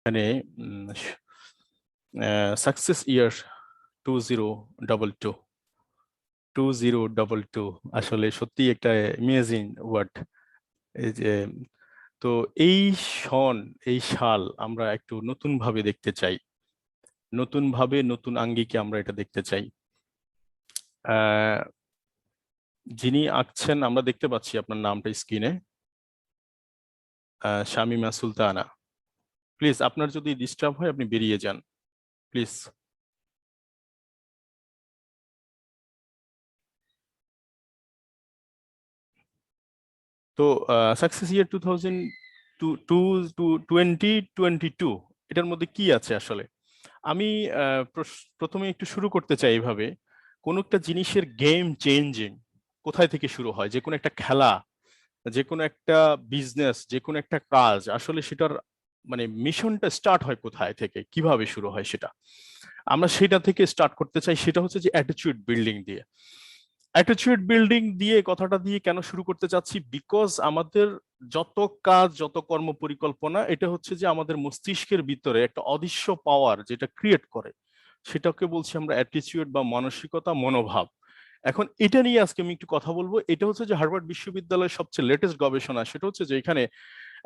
এখানে সাকসেস ইয়ার 2022 2022 আসলে সত্যি একটা ইমেজিং ওয়ার্ড। এই যে তো এই সন এই সাল আমরা একটু নতুন ভাবে দেখতে চাই, নতুন ভাবে নতুন আঙ্গিকে আমরা এটা দেখতে চাই। যিনি আঁকছেন আমরা দেখতে পাচ্ছি আপনার নামটা স্ক্রিনে, শামিমা সুলতানা। প্লিজ আপনার যদি ডিস্টার্ব হয় আপনি বেরিয়ে যান প্লিজ। তো সাকসেস ইয়ার 2022 এটার মধ্যে কি আছে আসলে? আমি প্রথমে একটু শুরু করতে চাই এইভাবে, কোন একটা জিনিসের গেম চেঞ্জিং কোথায় থেকে শুরু হয়? যে কোনো একটা খেলা, যে কোনো একটা বিজনেস, যে কোনো একটা কাজ, আসলে সেটার মানে মিশনটা স্টার্ট হয় কোথায় থেকে, কিভাবে শুরু হয় সেটা আমরা সেটা থেকে স্টার্ট করতে চাই। সেটা হচ্ছে যে অ্যাটিটিউড বিল্ডিং দিয়ে। অ্যাটিটিউড বিল্ডিং দিয়ে কথাটা দিয়ে কেন শুরু করতে চাচ্ছি? বিকজ আমাদের যত কাজ, যত কর্ম পরিকল্পনা, এটা হচ্ছে যে আমাদের মস্তিষ্কের ভিতরে একটা অদৃশ্য পাওয়ার যেটা ক্রিয়েট করে, সেটাকে বলছি আমরা অ্যাটিটিউড বা মানসিকতা, মনোভাব। এখন এটা নিয়ে আজকে আমি একটু কথা বলবো। এটা হচ্ছে যে হার্ভার্ড বিশ্ববিদ্যালয়ের সবচেয়ে লেটেস্ট গবেষণা। সেটা হচ্ছে যে এখানে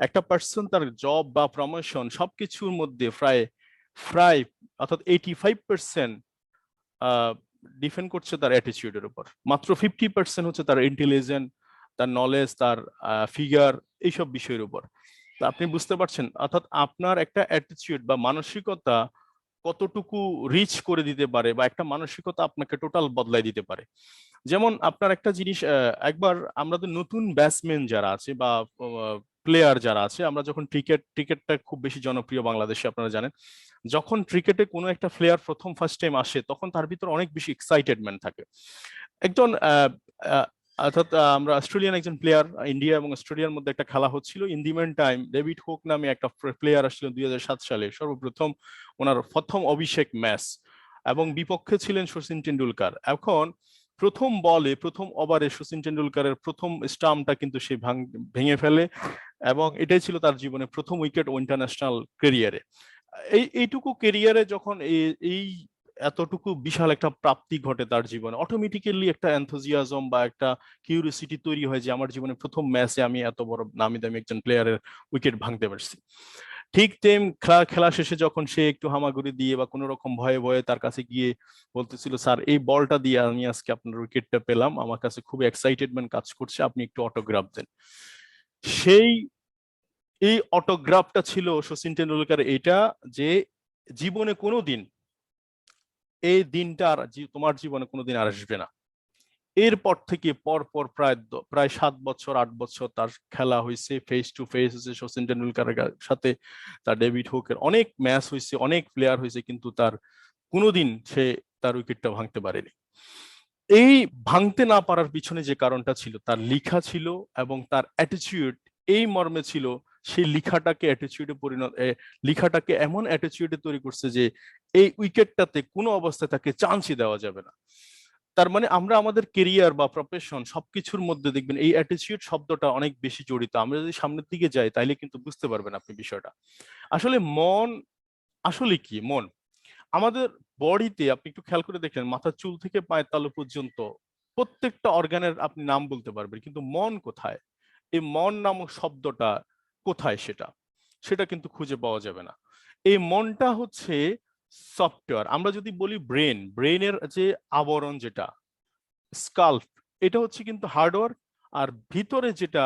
একটা পার্সন তার জব বা প্রমোশন সবকিছুর মধ্যে প্রায় প্রায় অর্থাৎ 85% ডিপেন্ড করছে তার অ্যাটিটিউডের উপর। মাত্র 50% হচ্ছে তার ইন্টেলিজেন্ট, তার নলেজ, তার ফিগার, এইসব বিষয়ের উপর। তো আপনি বুঝতে পারছেন, অর্থাৎ আপনার একটা অ্যাটিটিউড বা মানসিকতা কতটুকু রিচ করে দিতে পারে, বা একটা মানসিকতা আপনাকে টোটাল বদলাই দিতে পারে। যেমন আপনার একটা জিনিস, একবার আমাদের নতুন ব্যাটসম্যান যারা আছে বা প্লেয়ার যারা আছে, আমরা যখন ক্রিকেটটা খুব বেশি জনপ্রিয় বাংলাদেশে আপনারা জানেন, যখন ক্রিকেটে কোনো একটা প্লেয়ার প্রথম ফার্স্ট টাইম আসে তখন তার ভিতর অনেক বেশি এক্সাইটেডমেন্ট থাকে। একজন অর্থাৎ আমরা অস্ট্রেলিয়ান একজন প্লেয়ার, ইন্ডিয়া এবং অস্ট্রেলিয়ার মধ্যে একটা খেলা হচ্ছিল। In the meantime David হোক নামে একটা প্লেয়ার আসছিল 2007 সালে, সর্বপ্রথম ওনার প্রথম অভিষেক ম্যাচ, এবং বিপক্ষে ছিলেন সচিন টেন্ডুলকার। এখন প্রথম বলে, প্রথম ওভারে সচিন টেন্ডুলকারের প্রথম স্টাম্পটা কিন্তু সে ভেঙে ফেলে, এবং এটাই ছিল তার জীবনে প্রথম উইকেট ও ইন্টারন্যাশনাল ক্যারিয়ারে। এইটুকু ক্যারিয়ারে যখন এই এতটুকু বিশাল একটা প্রাপ্তি ঘটে তার জীবনে, অটোমেটিক্যালি একটা এনথুজিয়াজম বা একটা কিউরিওসিটি তৈরি হয় যে আমার জীবনে প্রথম ম্যাচে আমি এত বড় নামি দামি একজন প্লেয়ারের উইকেট ভাঙতে পারছি। ঠিক তেম খেলা শেষে যখন সে একটু হামাগুড়ি দিয়ে বা কোনো রকম ভয়ে ভয়ে তার কাছে গিয়ে বলতেছিল, স্যার এই বলটা দিয়ে আমি আজকে আপনার উইকেটটা পেলাম, আমার কাছে খুব এক্সাইটেডমেন্ট কাজ করছে, আপনি একটু অটোগ্রাফ দেন। সেই এই অটোগ্রাফটা ছিল সচিন টেন্ডুলকার এটা, যে জীবনে কোনোদিন এই দিনটা আর তোমার জীবনে কোনোদিন আর আসবে না। এরপর থেকে পর প্রায় 7 বছর 8 বছর তার খেলা হয়েছে, ফেস টু ফেস হয়েছে সচিন টেন্ডুলকারের সাথে, তার ডেভিড হুকের অনেক ম্যাচ হয়েছে, অনেক প্লেয়ার হয়েছে, কিন্তু তার কোনোদিন সে তার উইকেটটা ভাঙতে পারেনি। এই ভাঙতে না পারার পিছনে যে কারণটা ছিল, তার লিখা ছিল এবং তার অ্যাটিটিউড এই মর্মে ছিল। সেই লিখাটাকে অ্যাটিটিউডে লিখাটাকে এমন অ্যাটিটিউডে তৈরি করছে যে এই উইকেটটাতে কোনো অবস্থায় তাকে চান্সই দেওয়া যাবে না। তার মানে আমরা আমাদের কেরিয়ার বা প্রফেশন সবকিছুর মধ্যে দেখবেন এই অ্যাটিটিউড শব্দটা অনেক বেশি জড়িত। আমরা যদি সামনের দিকে যাই তাইলে কিন্তু বুঝতে পারবেন আপনি বিষয়টা। আসলে মন আসলে কি? মন আমাদের বডিতে আপনি একটু খেয়াল করে দেখেন, মাথার চুল থেকে পায়ের তালু পর্যন্ত প্রত্যেকটা অর্গানের আপনি নাম বলতে পারবেন, কিন্তু মন কোথায়? এই মন নামক শব্দটা কোথায়? সেটা সেটা কিন্তু খুঁজে পাওয়া যাবে না। এই মনটা হচ্ছে সফটওয়্যার। আমরা যদি বলি ব্রেনের যে আবরণ, যেটা স্কাল্প, এটা হচ্ছে কিন্তু হার্ডওয়্যার। আর ভিতরে যেটা,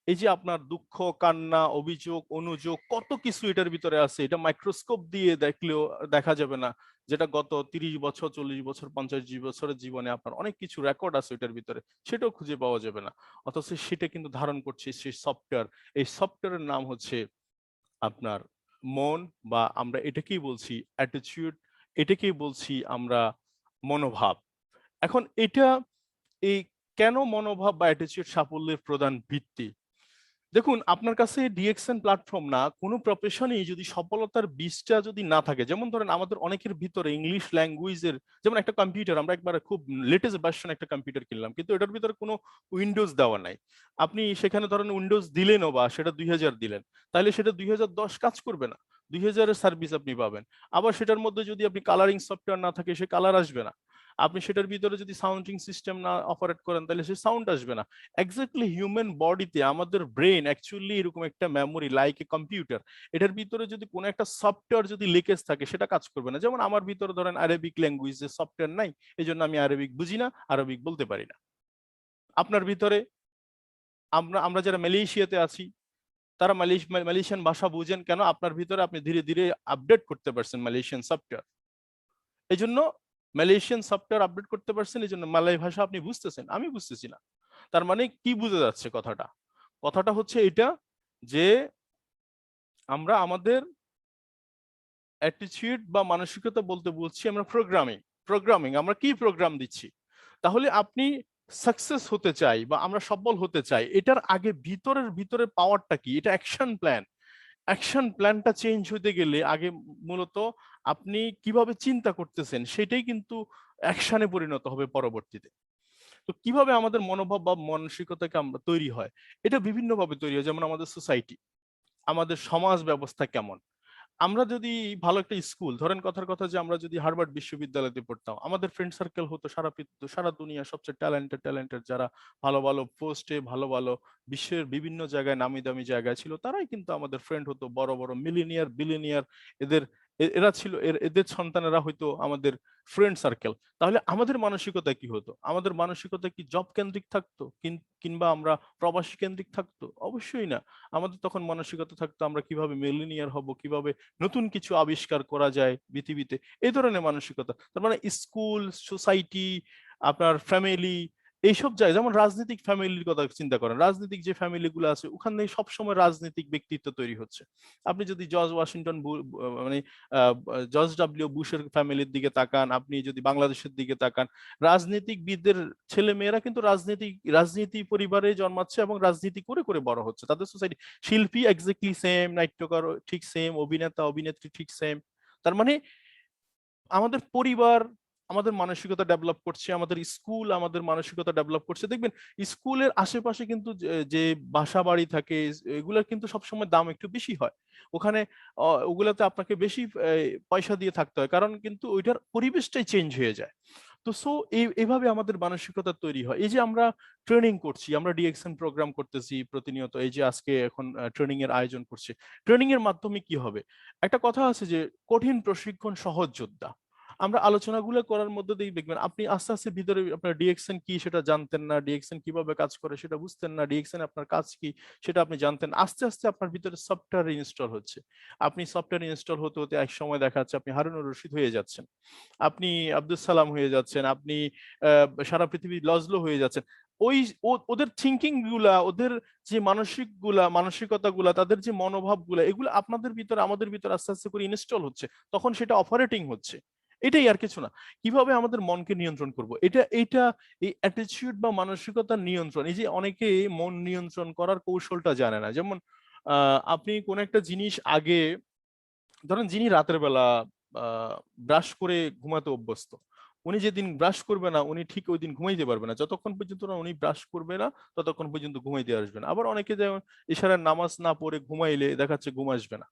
এই যে আপনার দুঃখ, কান্না, অভিযোগ, অনুযোগ, কত কিছু এটার ভিতরে আছে, এটা মাইক্রোস্কোপ দিয়ে দেখলেও দেখা যাবে না। যেটা গত 30 বছর, 40 বছর, 50 বছরের জীবনে আপনার অনেক কিছু রেকর্ড আছে এটার ভিতরে, সেটাও খুঁজে পাওয়া যাবে না। অথচ সেটা কিন্তু ধারণ করছে সেই সফটওয়্যার। এই সফটওয়্যারের নাম হচ্ছে আপনার মন, বা আমরা এটাকেই বলছি অ্যাটিটিউড, এটাকেই বলছি আমরা মনোভাব। এখন এটা এই কেন মনোভাব বা অ্যাটিটিউড সাফল্যের প্রধান ভিত্তি? দেখুন, আপনার কাছে ডিএক্সএন প্ল্যাটফর্ম না, কোনো প্রফেশনেই যদি সফলতার বীজটা যদি না থাকে, যেমন ধরেন আমাদের অনেকের ভিতরে ইংলিশ ল্যাঙ্গুয়েজের, যেমন একটা কম্পিউটার, আমরা একবার খুব লেটেস্ট ভার্সন একটা কম্পিউটার কিনলাম, কিন্তু এটার ভিতরে কোনো উইন্ডোজ দেওয়া নাই। আপনি সেখানে ধরেন উইন্ডোজ দিলেনও বা সেটা 2000 দিলেন, তাহলে সেটা 2010 কাজ করবে না। 2000-এর সার্ভিস আপনি পাবেন। আবার সেটার মধ্যে যদি আপনি কালারিং সফটওয়্যার না থাকে, সে কালার আসবে না। আপনি সেটার ভিতরে যদি সাউন্ডিং সিস্টেম না অপারেট করেন, তাহলে সে সাউন্ড আসবে না। এক্স্যাক্টলি হিউম্যান বডিতে আমাদের ব্রেন অ্যাকচুয়ালি এরকম একটা মেমোরি, লাইক এ কম্পিউটার। এটার ভিতরে যদি কোনো একটা সফটওয়্যার যদি লিকেজ থাকে, সেটা কাজ করবে না। যেমন আমার ভিতরে ধরেন আরবিক ল্যাঙ্গুয়েজের সফটওয়্যার নাই, এই জন্য আমি আরবিক বুঝি না, আরবিক বলতে পারি না। আপনার ভিতরে, আমরা আমরা যারা মালয়েশিয়াতে আছি, তারা মালয়েশিয়ান ভাষা বুঝেন কেন? আপনার ভিতরে আপনি ধীরে ধীরে আপডেট করতে পারছেন মালয়েশিয়ান সফটওয়্যার, এই জন্য মালয়েশিয়ান সফটওয়্যার আপডেট করতে পারছেন, এই জন্য মালয় ভাষা আপনি বুঝতেছেন, আমি বুঝতেছি না। তার মানে কি বোঝা যাচ্ছে কথাটা? কথাটা হচ্ছে এটা যে আমরা আমাদের অ্যাটিটিউড বা মানসিকতা বলতে বলছি আমরা প্রোগ্রামিং। আমরা কি প্রোগ্রাম দিচ্ছি? তাহলে আপনি সাকসেস হতে চাই বা আমরা সফল হতে চাই, এটার আগে ভিতরের ভিতরে পাওয়ারটা কি? এটা অ্যাকশন প্ল্যান। অ্যাকশন প্ল্যানটা চেঞ্জ হতে গেলে আগে মূলত আপনি কিভাবে চিন্তা করতেছেন সেটাই কিন্তু অ্যাকশনে পরিণত হবে পরবর্তীতে। তো কিভাবে আমাদের মনোভাব বা মানসিকতাকে আমরা তৈরি হয়? এটা বিভিন্নভাবে তৈরি হয়। যেমন আমাদের সোসাইটি, আমাদের সমাজ ব্যবস্থা কেমন? আমরা যদি ভালো একটা স্কুল, ধরেন কথার কথা যে আমরা যদি হার্ভার্ড বিশ্ববিদ্যালয়তে পড়তাম, আমাদের ফ্রেন্ড সার্কেল হতো সারা দুনিয়া সবচেয়ে ট্যালেন্টেড যারা ভালো ভালো পোস্টে, ভালো ভালো বিশ্বের বিভিন্ন জায়গায় নামি দামি জায়গায় ছিল, তারাই কিন্তু আমাদের ফ্রেন্ড হতো। বড় বড় মিলিনিয়ার বিলিনিয়ার, এদের এরা ছিল, এদের সন্তানেরা হয়তো আমাদের ফ্রেন্ড সার্কেল। তাহলে আমাদের মানসিকতা কি হতো? আমাদের মানসিকতা কি জব কেন্দ্রিক থাকতো, কিংবা আমরা প্রবাসী কেন্দ্রিক থাকতো? অবশ্যই না। আমাদের তখন মানসিকতা থাকতো আমরা কিভাবে মিলিনিয়ার হব, কিভাবে নতুন কিছু আবিষ্কার করা যায় পৃথিবীতে, এই ধরনের মানসিকতা। তার মানে স্কুল, সোসাইটি, আপনার ফ্যামিলি, এইসব জায়গায়, যেমন রাজনৈতিক ফ্যামিলির কথা চিন্তা করেন, রাজনৈতিক যে ফ্যামিলি গুলো আছে ওখানে সবসময় রাজনৈতিক ব্যক্তিত্ব তৈরি হচ্ছে। আপনি যদি জর্জ ওয়াশিংটন মানে জর্জ ডাব্লিউ বুশের ফ্যামিলির দিকে তাকান, আপনি যদি বাংলাদেশের দিকে তাকান, রাজনীতিকবিদদের ছেলে মেয়েরা কিন্তু রাজনীতি পরিবারে জন্মাচ্ছে এবং রাজনীতি করে করে বড় হচ্ছে। তাদের সোসাইটি, শিল্পী এক্স্যাক্টলি সেম, নাট্যকার ঠিক সেম, অভিনেতা অভিনেত্রী ঠিক সেম। তার মানে আমাদের পরিবার আমাদের মানসিকতা ডেভেলপ করছে, আমাদের স্কুল আমাদের মানসিকতা ডেভেলপ করছে। দেখবেন স্কুলের আশেপাশে কিন্তু যে বাসা বাড়ি থাকে, এগুলোর কিন্তু সবসময় দাম একটু বেশি হয়। ওখানে ওগুলাতে আপনাকে বেশি পয়সা দিয়ে থাকতে হয়, কারণ কিন্তু ওইটার পরিবেশটাই চেঞ্জ হয়ে যায়। তো এইভাবে আমাদের মানসিকতা তৈরি হয়। এই যে আমরা ট্রেনিং করছি, আমরা ডিএক্সএন প্রোগ্রাম করতেছি প্রতিনিয়ত, এই যে আজকে এখন ট্রেনিং এর আয়োজন করছি, ট্রেনিং এর মাধ্যমে কি হবে? একটা কথা আছে যে কঠিন প্রশিক্ষণ সহজ যোদ্ধা। আমরা আলোচনাগুলো করার মধ্যে দিয়ে দেখবেন আপনি আস্তে আস্তে ভিতরে আপনার ডিএক্সএন কি সেটা জানতেন না, ডিএক্সএন কিভাবে কাজ করে সেটা বুঝতেন না, ডিএক্সএন আপনার কাজ কি সেটা আপনি জানতেন। আস্তে আস্তে আপনার ভিতরে সফটওয়্যার ইনস্টল হচ্ছে। আপনি সফটওয়্যার ইনস্টল হতে হতে এক সময় দেখা যাচ্ছে আপনি হারুনুর রশিদ হয়ে যাচ্ছেন, আপনি আব্দুল সালাম হয়ে যাচ্ছেন, আপনি সারা পৃথিবী লজলো হয়ে যাচ্ছেন। ওই ওদের থিঙ্কিং গুলা, ওদের যে মানসিকতা গুলা, তাদের যে মনোভাব গুলা, এগুলো আপনাদের ভিতরে আমাদের ভিতরে আস্তে আস্তে করে ইনস্টল হচ্ছে, তখন সেটা অপারেটিং হচ্ছে। এটাই, আর কিছু না। কিভাবে আমাদের মনকে নিয়ন্ত্রণ করব, এটা এই অ্যাটিটিউড বা মানসিকতার নিয়ন্ত্রণ। এই যে অনেকে মন নিয়ন্ত্রণ করার কৌশলটা জানে না। যেমন আপনি কোন একটা জিনিস আগে, ধরেন যিনি রাতের বেলা ব্রাশ করে ঘুমাতে অভ্যস্ত, উনি যেদিন ব্রাশ করবে না উনি ঠিক ওই দিন ঘুমাইতে পারবে না। যতক্ষণ পর্যন্ত না উনি ব্রাশ করবে না ততক্ষণ পর্যন্ত ঘুমাইতে আসবে না। আবার অনেকে যেমন ইশারার নামাজ না পড়ে ঘুমাইলে দেখাচ্ছে ঘুম আসবে না।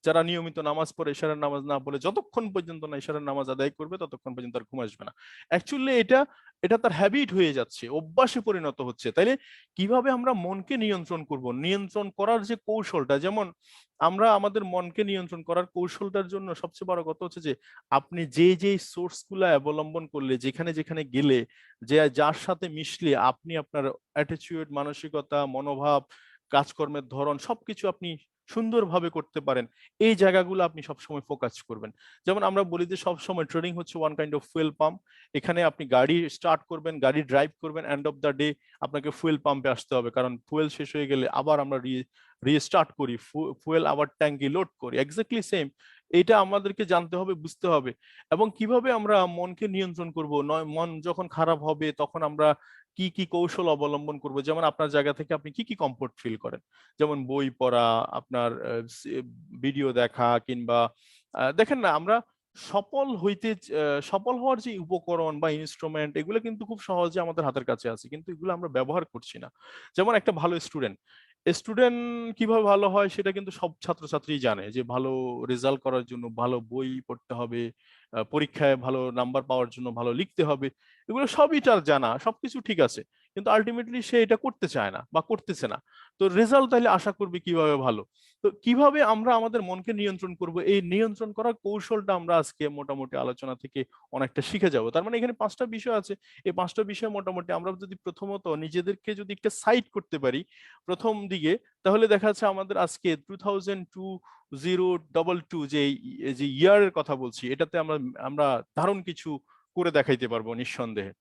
যারা নিয়মিত নামাজ পড়ে ইশারার নামাজ না পড়ে যতক্ষণ পর্যন্ত না ইশারার নামাজ আদায় করবে ততক্ষণ পর্যন্ত আর ঘুম আসবে না। অ্যাকচুয়ালি এটা এটা তার হ্যাবিট হয়ে যাচ্ছে, অভ্যাসে পরিণত হচ্ছে। তাইলে কিভাবে আমরা মনকে নিয়ন্ত্রণ করব? নিয়ন্ত্রণ করার যে কৌশলটা, যেমন আমরা আমাদের মনকে নিয়ন্ত্রণ করার কৌশলটার জন্য সবচেয়ে বড় কথা হচ্ছে যে আপনি যে সোর্স গুলা অবলম্বন করলে, যেখানে যেখানে গেলে, যে যার সাথে মিশলে আপনি আপনার অ্যাটিটিউড, মানসিকতা, মনোভাব, কাজকর্মের ধরন সবকিছু আপনি সুন্দরভাবে করতে পারেন, এই জায়গাগুলো আপনি সবসময় ফোকাস করবেন। যেমন আমরা বলি যে সবসময় ট্রেনিং হচ্ছে one kind of fuel pump. এখানে আপনি গাড়ি স্টার্ট করবেন, গাড়ি ড্রাইভ করবেন, এন্ড অফ দ্য ডে আপনাকে ফুয়েল পাম্পে আসতে হবে, কারণ ফুয়েল শেষ হয়ে গেলে আবার আমরা রিস্টার্ট করি, ফুয়েল আবার ট্যাঙ্কি লোড করি। এক্স্যাক্টলি সেম, এটা আমাদেরকে জানতে হবে, বুঝতে হবে। এবং কিভাবে আমরা মনকে নিয়ন্ত্রণ করব, নয় মন যখন খারাপ হবে তখন আমরা কি কি কৌশল অবলম্বন করব। যেমন আপনার জায়গা থেকে আপনি কি কি কমফোর্ট ফিল করেন, যেমন বই পড়া, আপনার ভিডিও দেখা, কিংবা দেখেন না, আমরা সফল হইতে সফল হওয়ার যে উপকরণ বা ইনস্ট্রুমেন্ট, এগুলো কিন্তু খুব সহজে আমাদের হাতের কাছে আছে, কিন্তু এগুলো আমরা ব্যবহার করছি না। যেমন একটা ভালো স্টুডেন্ট, স্টুডেন্ট কিভাবে ভালো হয় সেটা কিন্তু সব ছাত্রছাত্রী জানে, যে ভালো রেজাল্ট করার জন্য ভালো বই পড়তে হবে, পরীক্ষায় ভালো নাম্বার পাওয়ার জন্য ভালো লিখতে হবে, এগুলো সবই তার জানা, সবকিছু ঠিক আছে, কিন্তু আলটিমেটলি সে এটা করতে চায় না বা করতেছে না। তো রেজাল্ট তাহলে আশা করবে কিভাবে ভালো? তো কিভাবে আমরা আমাদের মনকে নিয়ন্ত্রণ করব, এই নিয়ন্ত্রণ করার কৌশলটা আমরা আজকে মোটামুটি আলোচনা থেকে অনেকটা শিখে যাব। তার মানে এখানে 5টা বিষয় আছে, এই 5টা বিষয় মোটামুটি আমরা যদি প্রথমত নিজেদেরকে যদি একটা সাইড করতে পারি প্রথম দিকে, তাহলে দেখা যাচ্ছে আমাদের আজকে 2022 যে ইয়ারের কথা বলছি, এটাতে আমরা আমরা দারুণ কিছু করে দেখাইতে পারবো নিঃসন্দেহে।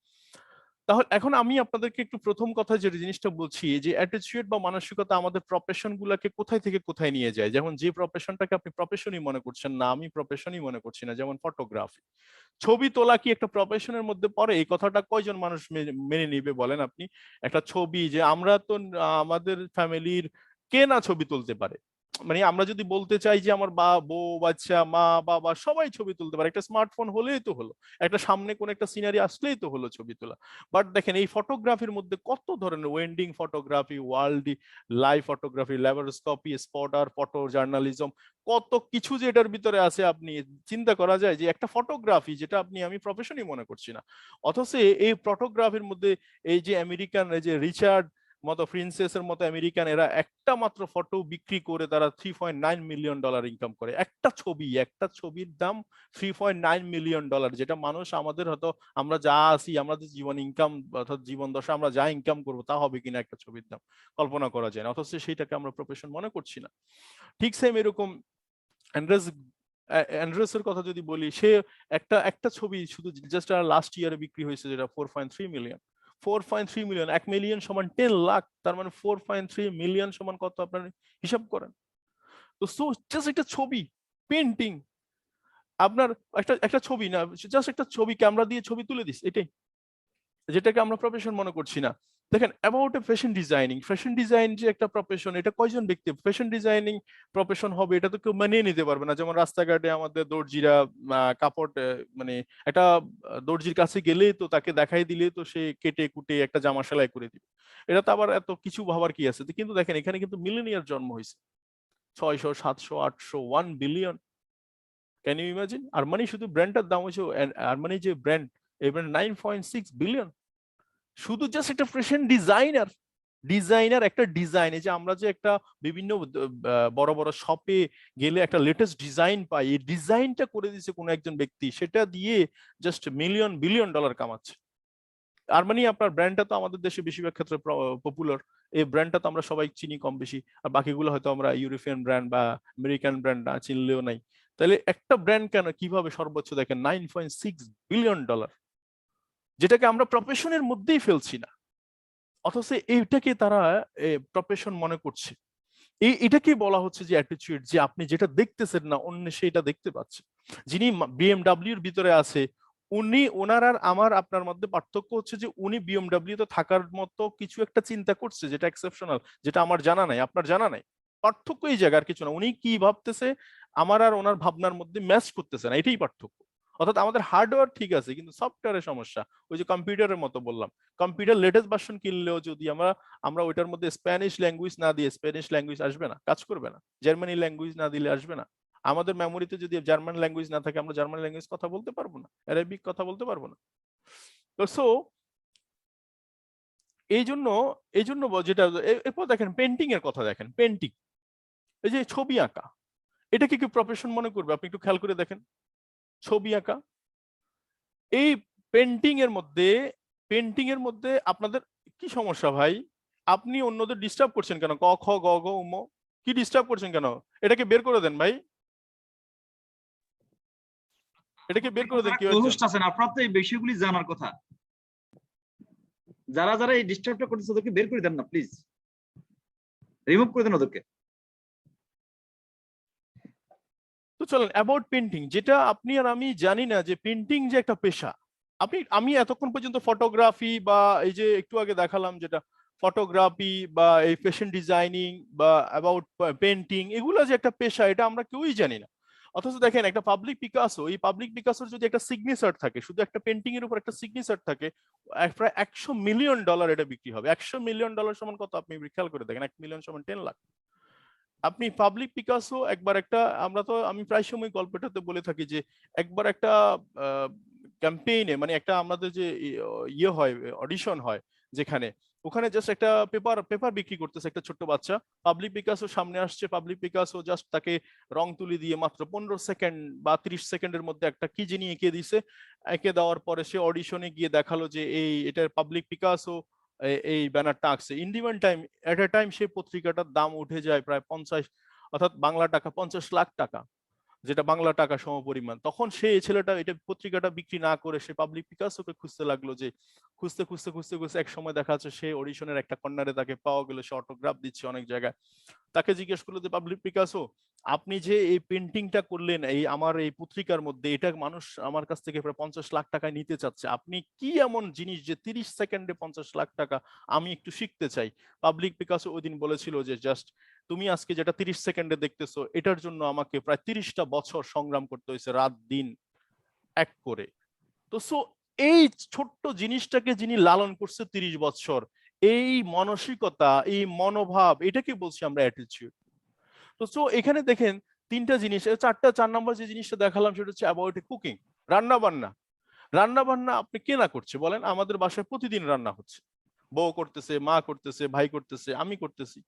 তাহলে এখন আমি আপনাদেরকে একটু প্রথম কথা যে জিনিসটা বলছি, যে অ্যাটিটিউড বা মানসিকতা আমাদের প্রফেশন গুলাকে কোথায় থেকে কোথায় নিয়ে যায়। যেমন যে প্রফেশনটাকে আপনি প্রফেশনই মনে করছেন না, আমি প্রফেশনই মনে করছি না, যেমন ফটোগ্রাফি। ছবি তোলা কি একটা প্রফেশনের মধ্যে পড়ে? এই কথাটা কয়জন মানুষ মেনে নিবে বলেন আপনি? একটা ছবি, যে আমরা তো আমাদের ফ্যামিলির কে না ছবি তুলতে পারে? মানে আমরা যদি বলতে চাই যে আমার বউ বাচ্চা মা বাবা সবাই ছবি তুলতে পারে, একটা স্মার্টফোন হলেই তো হলো, একটা সামনে কোন একটা সিনারি আসলেই তো হলো ছবি তোলা। বাট দেখেন এই ফটোগ্রাফির মধ্যে কত ধরনের, winding photography, world live photography, laparoscopy, spotter, photo journalism, কত কিছু যে এটার ভিতরে আছে। আপনি চিন্তা করা যায় যে একটা ফটোগ্রাফি, যেটা আমি প্রফেশনই মনে করছি না, অথচ এই ফটোগ্রাফির মধ্যে এই যে আমেরিকান, এই যে রিচার্ড মতো, প্রিন্সেসের মতো আমেরিকান, এরা একটা মাত্র ফটো বিক্রি করে তারা $3.9 মিলিয়ন ইনকাম করে। একটা ছবির দাম $3.9 মিলিয়ন, যেটা মানুষ আমাদের হয়তো, আমরা যা আছি, আমাদের জীবন ইনকাম অর্থাৎ জীবন দশা আমরা যা ইনকাম করবো তা হবে কিনা একটা ছবির দাম কল্পনা করা যায় না, অথচ সেইটাকে আমরা প্রফেশন মনে করছি না। ঠিক সেম এরকম অ্যান্ড্রেস অ্যান্ড্রেসের কথা যদি বলি, সে একটা একটা ছবি শুধু জাস্ট লাস্ট ইয়ারে বিক্রি হয়েছে যেটা 4.3 মিলিয়ন। 4.3 মিলিয়ন, 1 মিলিয়ন সমান 10 লাখ, তার মানে 4.3 মিলিয়ন সমান কত আপনার হিসাব করেন। তো জাস্ট একটা ছবি, পেন্টিং, আপনার একটা একটা ছবি না, জাস্ট একটা ছবি, ক্যামেরা দিয়ে ছবি তুলে দিস, এটাই, যেটাকে আমরা প্রফেশন মনে করছি না। দেখেন about a fashion designing, fashion design যে একটা প্রফেশন, এটা কয়জন ব্যক্তি ফ্যাশন ডিজাইনিং প্রফেশন হবে এটা তো কেউ মানিয়ে নিতে পারবে না। যেমন রাস্তাঘাটে আমাদের দর্জিরা কাপড় মানে একটা দর্জির কাছে গেলেই তো তাকে দেখাই দিলেই তো সে কেটে কুটে একটা জামা সেলাই করে দিবে, এটা তো আবার এত কিছু ভাবার কি আছে? কিন্তু দেখেন এখানে কিন্তু মিলেনিয়ার জন্ম হয়েছে, 600 700 800 1 billion. Can you imagine? Armani শুধু ব্র্যান্ডটার দাম হয়েছে, আরমানি যে ব্র্যান্ড, এই ব্র্যান্ড 9.6 বিলিয়ন। শুধু জাস্ট একটা ফ্যাশন ডিজাইনার, একটা ডিজাইন, এই যে আমরা যে একটা বিভিন্ন বড় বড় শপে গেলে একটা লেটেস্ট ডিজাইন পাই, এই ডিজাইনটা করে দিয়েছে কোন একজন ব্যক্তি, সেটা দিয়ে জাস্ট মিলিয়ন বিলিয়ন ডলার কামাচ্ছে। আর মানে আপনার ব্র্যান্ডটা তো আমাদের দেশে বেশিরভাগ ক্ষেত্রে পপুলার, এই ব্র্যান্ডটা তো আমরা সবাই চিনি কম বেশি, আর বাকিগুলো হয়তো আমরা ইউরোপিয়ান ব্র্যান্ড বা আমেরিকান ব্র্যান্ড না চিনলেও নাই। তাহলে একটা ব্র্যান্ড কেন কিভাবে সর্বোচ্চ দেখেন 9.6 বিলিয়ন ডলার, যেটাকে আমরা প্রফেশনের মধ্যেই ফেলছি না, অথচ এইটাকে তারা প্রফেশন মনে করছে। এটাকে বলা হচ্ছে যে অ্যাটিটিউড, যে আপনি যেটা দেখতেছেন না অন্য সেটা দেখতে পাচ্ছে। যিনি বিএমডাব্লিউর ভিতরে আছে, ওনার আর আমার আপনার মধ্যে পার্থক্য হচ্ছে যে উনি বিএমডাব্লিউ তে থাকার মতো কিছু একটা চিন্তা করছে যেটা এক্সেপশনাল, যেটা আমার জানা নাই, আপনার জানা নাই। পার্থক্য এই জায়গার কিছু না, উনি কি ভাবতেছে আমার আর ওনার ভাবনার মধ্যে ম্যাচ করতেছে না, এটাই পার্থক্য। অর্থাৎ আমাদের হার্ডওয়্যার ঠিক আছে কিন্তু সফটওয়্যারের সমস্যা। ওই যে কম্পিউটারের মতো বললাম, কম্পিউটার লেটেস্ট ভার্সন কিনলেও যদি আমরা আমরা ওইটার মধ্যে স্প্যানিশ ল্যাঙ্গুয়েজ না দিয়ে, স্প্যানিশ ল্যাঙ্গুয়েজ আসবে না, কাজ করবে না। জার্মানি ল্যাঙ্গুয়েজ না দিলে আসবে না। আমাদের মেমোরিতে যদি জার্মান ল্যাঙ্গুয়েজ না থাকে আমরা জার্মান ল্যাঙ্গুয়েজ কথা বলতে পারবো না, অ্যারাবিক কথা বলতে পারবো না। তো এই জন্য যেটা এরপর দেখেন পেন্টিং এর কথা, দেখেন পেন্টিং, এই যে ছবি আঁকা, এটাকে কি প্রফেশন মনে করবে? আপনি একটু খেয়াল করে দেখেন, ছবি আঁকা, এই পেন্টিং এর মধ্যে আপনাদের কি সমস্যা ভাই? আপনি অন্যদের ডিস্টার্ব করছেন কেন? ক খ গ ঘ উম, কি ডিস্টার্ব করছেন কেন? এটাকে বের করে দেন ভাই, এটাকে বের করে দেন। কি হচ্ছে? হোস্ট আছেন, আপনার তো এই বিষয়গুলি জানার কথা। যারা যারা এই ডিস্টার্বটা করতেছে ওদেরকে বের করে দেন না প্লিজ, রিমুভ করে দেন ওদেরকে। তো চলেন অ্যাবাউট পেন্টিং, যেটা আপনি আর আমি জানি না যে পেন্টিং যে একটা পেশা। আমি এতক্ষণ পর্যন্ত ফটোগ্রাফি বা এই যে একটু আগে দেখালাম যেটা ফটোগ্রাফি বা এই ফ্যাশন ডিজাইনিং বা অ্যাবাউট পেন্টিং, এগুলো যে একটা পেশা এটা আমরা কেউই জানি না। অথচ দেখেন একটা পাবলিক পিকাসো, এই পাবলিক পিকাসোর যদি একটা সিগনেচার থাকে, শুধু একটা পেন্টিং এর উপর একটা সিগনেচার থাকে, প্রায় $100 মিলিয়ন এটা বিক্রি হবে। $100 মিলিয়ন সমান কত আপনি খেয়াল করে দেখেন, 1 মিলিয়ন সমান 10 লাখ। আপনি পাবলিক পিকাসো একবার একটা, আমি প্রায় সময় গল্পটাতে বলে থাকি যে একবার একটা ক্যাম্পেইনে, মানে একটা আমাদের যে ইয়ে হয়, অডিশন হয় যেখানে, ওখানে জাস্ট একটা পেপার বিক্রি করতেছে একটা ছোট্ট বাচ্চা, পাবলিক পিকাসো সামনে আসছে, পাবলিক পিকাসো জাস্ট তাকে রং তুলি দিয়ে মাত্র 15 সেকেন্ড বা 30 সেকেন্ডের মধ্যে একটা কি যিনি এঁকে দিছে, এঁকে দেওয়ার পরে সে অডিশনে গিয়ে দেখালো যে এটার পাবলিক পিকাসো এই ব্যানারটা আঁকছে। In demand time, at A time সেই পত্রিকাটার দাম উঠে যায় প্রায় 50, অর্থাৎ বাংলা টাকা 50 লাখ টাকা, যেটা বাংলা টাকা সমপরিমাণ। তখন এই ছেলেটা এটা পত্রিকাটা বিক্রি না করে সে পাবলিক পিকাসোকে খুঁজতে লাগলো, যে খুঁজতে খুঁজতে খুঁজতে খুঁজতে এক সময় দেখা যাচ্ছে সে অডিশনের একটা কর্নারে তাকে পাওয়া গেল, সে অটোগ্রাফ দিচ্ছে অনেক জায়গায়। তাকে জিজ্ঞেস করলো যে পাবলিক পিকাসো, আপনি যে এই পেন্টিংটা করলেন এই আমার এই পত্রিকার মধ্যে, এটা মানুষ আমার কাছ থেকে প্রায় 50 লাখ টাকায় নিতে চাচ্ছে, আপনি কি এমন জিনিস যে 30 সেকেন্ডে 50 লাখ টাকা, আমি একটু শিখতে চাই। পাবলিক পিকাসো ওই দিন বলেছিল যে জাস্ট তুমি আজকে যেটা 30 সেকেন্ডে দেখতেছো, এটার জন্য আমাকে প্রায় 30টা বছর সংগ্রাম করতে হয়েছে, রাত দিন এক করে। তো এই ছোট্ট জিনিসটাকে যিনি লালন করছে 30 বছর, এই মানসিকতা, এই মনোভাব, এটাকে বলছি আমরা অ্যাটিটিউড। তো এখানে দেখেন তিনটা জিনিস, 4 নম্বর যে জিনিসটা দেখালাম সেটা হচ্ছে অ্যাবাউট কুকিং, রান্না বান্না। রান্না বান্না আপনি কে না করছে বলেন? আমাদের বাসায় প্রতিদিন রান্না হচ্ছে, বউ করতেছে, মা করতেছে, ভাই করতেছে, আমি করতেছি।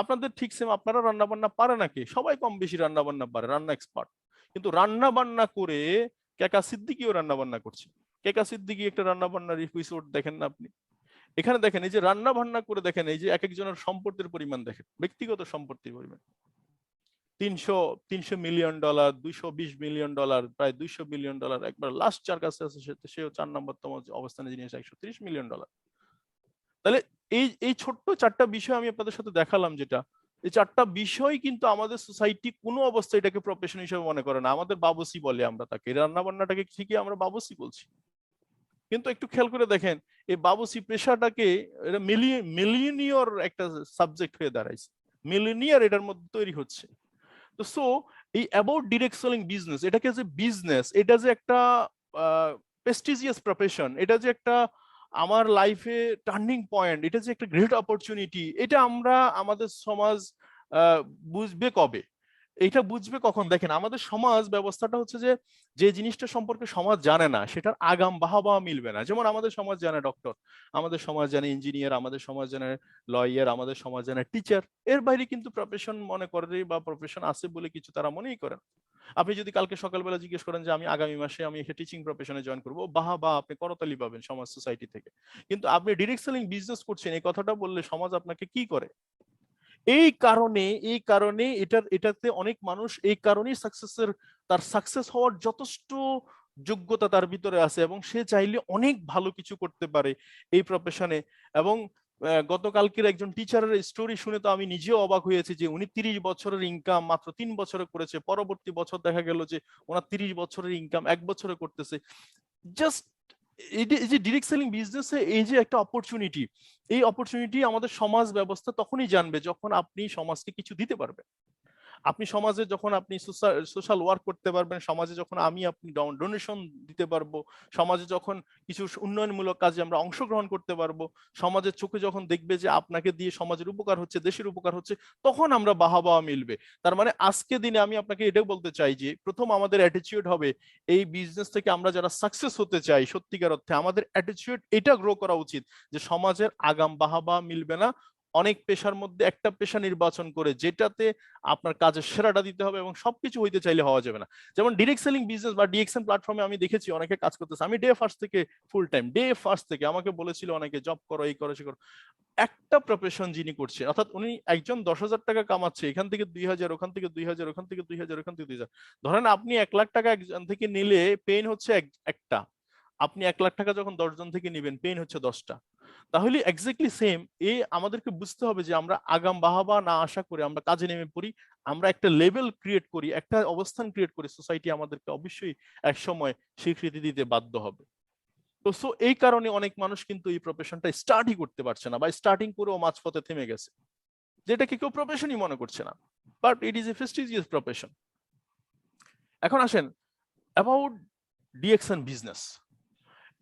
আপনাদের ঠিক সেম, আপনারা রান্না বান্না পারে নাকি? সবাই কম বেশি রান্না বান্না পারে, রান্না এক্সপার্ট। কিন্তু রান্না বান্না করে কেকা সিদ্দিকিও রান্না বান্না করছে। কেকা সিদ্দিকি একটা রান্না বান্নার এপিসোড দেখেন না আপনি? এখানে দেখেন এই যে রান্না বান্না করে, দেখেন এই যে এক একজনের সম্পত্তির পরিমাণ, দেখেন ব্যক্তিগত সম্পত্তির পরিমাণ, 300 মিলিয়ন ডলার, $220 মিলিয়ন, প্রায় $200 বিলিয়ন। একবার লাস্ট যার কাছে আছে সেও 4 নম্বরতম অবস্থানে, যিনি $130 মিলিয়ন। তাহলে এই ছোট্ট 4টা বিষয় আমি আপনাদের সাথে দেখালাম, যেটা এই 4টা বিষয় কিন্তু আমাদের সোসাইটি কোনো অবস্থায় এটাকে প্রফেশন হিসেবে মনে করে না। আমাদের বাবুসি বলে, আমরা তাকে রান্না বান্নাটাকে শিখে আমরা বাবুসি বলছি। কিন্তু একটু খেয়াল করে দেখেন এই বাবুসি পেশাটাকে এটা মিলিয়নিয়র একটা সাবজেক্ট হয়ে দাঁড়াইছে, মিলিয়নিয়ার এটার মধ্যে তৈরি হচ্ছে। তো এই অ্যাবাউট ডিরেক্ট সেলিং বিজনেস, এটাকে যে বিজনেস, এটা যে একটা প্রেস্টিজিয়াস প্রফেশন, এটা যে একটা আমার লাইফে টার্নিং পয়েন্ট, এটা যে একটা গ্রেট অপরচুনিটি, এটা আমরা আমাদের সমাজ বুঝবে কবে? এটা বুঝবে কখন? দেখেন আমাদের সমাজ ব্যবস্থাটা হচ্ছে যে যে জিনিসটা সম্পর্কে সমাজ জানে না সেটার আগাম বাহবা মিলবে না। যেমন আমাদের সমাজ জানে ডক্টর, আমাদের সমাজ জানে ইঞ্জিনিয়ার, আমাদের সমাজ জানে লয়ার, আমাদের সমাজ জানে টিচার। এর বাইরে কিন্তু প্রফেশন মনে করে বা প্রফেশন আছে বলে কিছু তারা মনেই করেন। আপনি যদি কালকে সকালবেলা জিজ্ঞেস করেন যে আমি আগামী মাসে আমি একটা টিচিং প্রফেশনে জয়েন করবো, বাহ আপনি করতালি পাবেন সমাজ সোসাইটি থেকে। কিন্তু আপনি ডিরেক্ট সেলিং বিজনেস করছেন, এই কথাটা বললে সমাজ আপনাকে কি করে? এই কারণে এটাতে অনেক মানুষ এই কারণেই তার সাকসেস হওয়ার যথেষ্ট যোগ্যতা তার ভিতরে আছে, এবং সে চাইলে অনেক ভালো কিছু করতে পারে এই প্রফেশনে। এবং গতকালকের একজন টিচারের স্টোরি শুনে তো আমি নিজেও অবাক হয়েছি যে উনি 30 বছরের ইনকাম মাত্র 3 বছরে করেছে, পরবর্তী বছর দেখা গেল যে ওনার 30 বছরের ইনকাম 1 বছরে করতেছে। জাস্ট এই যে ডিরেক্ট সেলিং বিজনেসে এই যে একটা অপরচুনিটি, এই অপরচুনিটি আমাদের সমাজ ব্যবস্থা তখনই জানবে যখন আপনি সমাজকে কিছু দিতে পারবেন। আপনি সমাজে যখন আপনি সোশ্যাল ওয়ার্ক করতে পারবেন, সমাজে যখন আপনি ডোনেশন দিতে পারবো, সমাজে যখন কিছু উন্নয়নমূলক কাজে আমরা অংশগ্রহণ করতে পারবো, সমাজের চোখে যখন দেখবে যে আপনাকে দিয়ে সমাজের উপকার হচ্ছে, দেশের উপকার হচ্ছে, তখন আমরা বাহবা মিলবে। তার মানে আজকে দিনে আমি আপনাকে এটাও বলতে চাই যে প্রথম আমাদের অ্যাটিটিউড হবে এই বিজনেস থেকে আমরা যারা সাকসেস হতে চাই সত্যিকার অর্থে, আমাদের অ্যাটিটিউড এটা গ্রো করা উচিত যে সমাজের আগাম বাহবা মিলবে না, অনেক পেশার মধ্যে একটা পেশা নির্বাচন করে যেটাতে আপনার কাজের সেরাটা দিতে হবে, এবং সবকিছু হইতে চাইলে হওয়া যাবে না। যেমন ডিরেক্ট সেলিং বিজনেস বা ডিএক্সএন প্ল্যাটফর্মে আমি দেখেছি অনেকে কাজ করতেছে, আমি ডে ফার্স্ট থেকে আমাকে বলেছিল অনেকে জব করো, এই করো, সে করো। একটা প্রফেশন যিনি করছে, অর্থাৎ উনি একজন 10,000 টাকা কামাচ্ছে, এখান থেকে 2,000, ওখান থেকে 2,000, ওখান থেকে 2,000, ওখান থেকে 2,000, ধরেন আপনি 1,00,000 টাকা একজন থেকে নিলে পেইন হচ্ছে একটা, আপনি 1,00,000 টাকা যখন 10 জন থেকে নিবেন পেইন হচ্ছে 10টা। তাহলে এক্স্যাক্টলি সেম, আমাদেরকে বুঝতে হবে যে আমরা আগাম বাহাবা না আশা করে আমরা কাজে নেমে পড়ি, আমরা একটা লেভেল ক্রিয়েট করি, একটা অবস্থান ক্রিয়েট করি, সোসাইটি আমাদেরকে অবশ্যই এক সময় স্বীকৃতি দিতে বাধ্য হবে। তো এই কারণে অনেক মানুষ কিন্তু এই প্রফেশনটা স্টার্টই করতে পারছে না, বা স্টার্টিং করেও মাঝপথে থেমে গেছে, যেটাকে কেউ প্রফেশনই মনে করছে না, but it is a prestigious profession. এখন আসেন অ্যাবাউট ডিএক্সএন বিজনেস।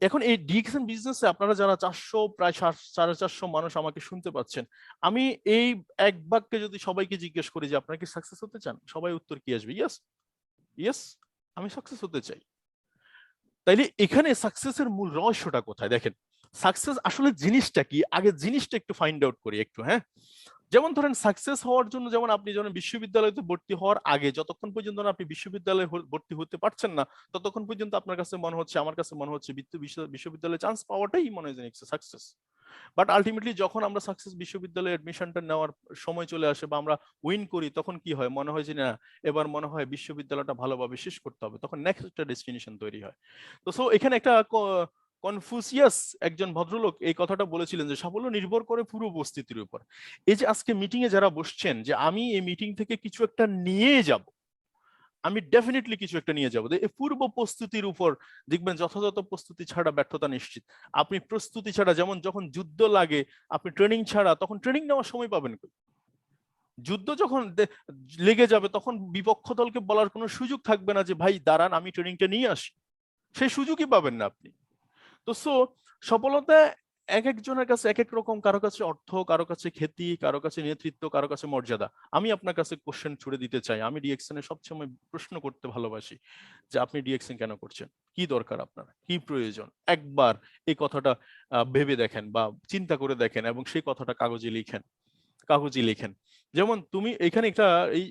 এখন এই ডিএক্সএন বিজনেসে আপনারা যারা 400 প্রায় 450 মানুষ আমাকে শুনতে পাচ্ছেন, আমি এই এক বাক্যে যদি সবাইকে জিজ্ঞেস করি যে আপনারা কি সাকসেস হতে চান, সবাই উত্তর কি আসবে? ইয়েস, ইয়েস, আমি সাকসেস হতে চাই। তাইলে এখানে সাকসেসের মূল রহস্যটা কোথায়? দেখেন, সাকসেস আসলে জিনিসটা কি, আগে জিনিসটা একটু ফাইন্ড আউট করি একটু। হ্যাঁ, যেমন ধরেন সাকসেস হওয়ার জন্য, যেমন আপনি যখন বিশ্ববিদ্যালয়তে ভর্তি হওয়ার আগে যতক্ষণ পর্যন্ত না আপনি বিশ্ববিদ্যালয়ে ভর্তি হতে পারছেন না, ততক্ষণ পর্যন্ত আপনার কাছে মনে হচ্ছে, আমার কাছে মনে হচ্ছে বিশ্ববিদ্যালয়ে চান্স পাওয়াটাই মনে হয় সাকসেস। বাট আলটিমেটলি যখন আমরা সাকসেস বিশ্ববিদ্যালয়ে এডমিশনটা নেওয়ার সময় চলে আসে বা আমরা উইন করি, তখন কি হয়? মনে হয় যে না, এবার মনে হয় বিশ্ববিদ্যালয়টা ভালোভাবে শেষ করতে হবে, তখন নেক্সট একটা ডেস্টিনেশন তৈরি হয়। তো সো এখানে একটা কনফুসিয়াস একজন ভদ্রলোক এই কথাটা বলেছিলেন যে সাফল্য নির্ভর করে পুরো উপস্থিতির উপর। এই যে আজকে মিটিং এ যারা বসছেন, যে আমি এই মিটিং থেকে কিছু একটা নিয়ে যাব, আমি ডেফিনেটলি কিছু একটা নিয়ে যাবো, এই পূর্ব প্রস্তুতির উপর দেখবেন যথাযথ প্রস্তুতি ছাড়া ব্যর্থতা নিশ্চিত। আপনি প্রস্তুতি ছাড়া, যেমন যখন যুদ্ধ লাগে, আপনি ট্রেনিং ছাড়া তখন ট্রেনিং নেওয়ার সময় পাবেন কই? যুদ্ধ যখন লেগে যাবে তখন বিপক্ষ দলকে বলার কোনো সুযোগ থাকবে না যে ভাই দাঁড়ান আমি ট্রেনিংটা নিয়ে আসি, সেই সুযোগই পাবেন না আপনি। তো সো সফলতা এক একজনের কাছে এক এক রকম, কারো কাছে অর্থ, কারো কাছে খ্যাতি, কারো কাছে নেতৃত্ব, কারো কাছে মর্যাদা। আমি আপনার কাছে কোশ্চেন ছুড়ে দিতে চাই, আমি ডিএক্সএন এ সবসময় প্রশ্ন করতে ভালোবাসি যে আপনি ডিএক্সএন কেন করছেন, কি দরকার আপনার, কি প্রয়োজন? একবার এই কথাটা ভেবে দেখেন বা চিন্তা করে দেখেন এবং সেই কথাটা কাগজে লিখেন। যেমন তুমি এখানে একটা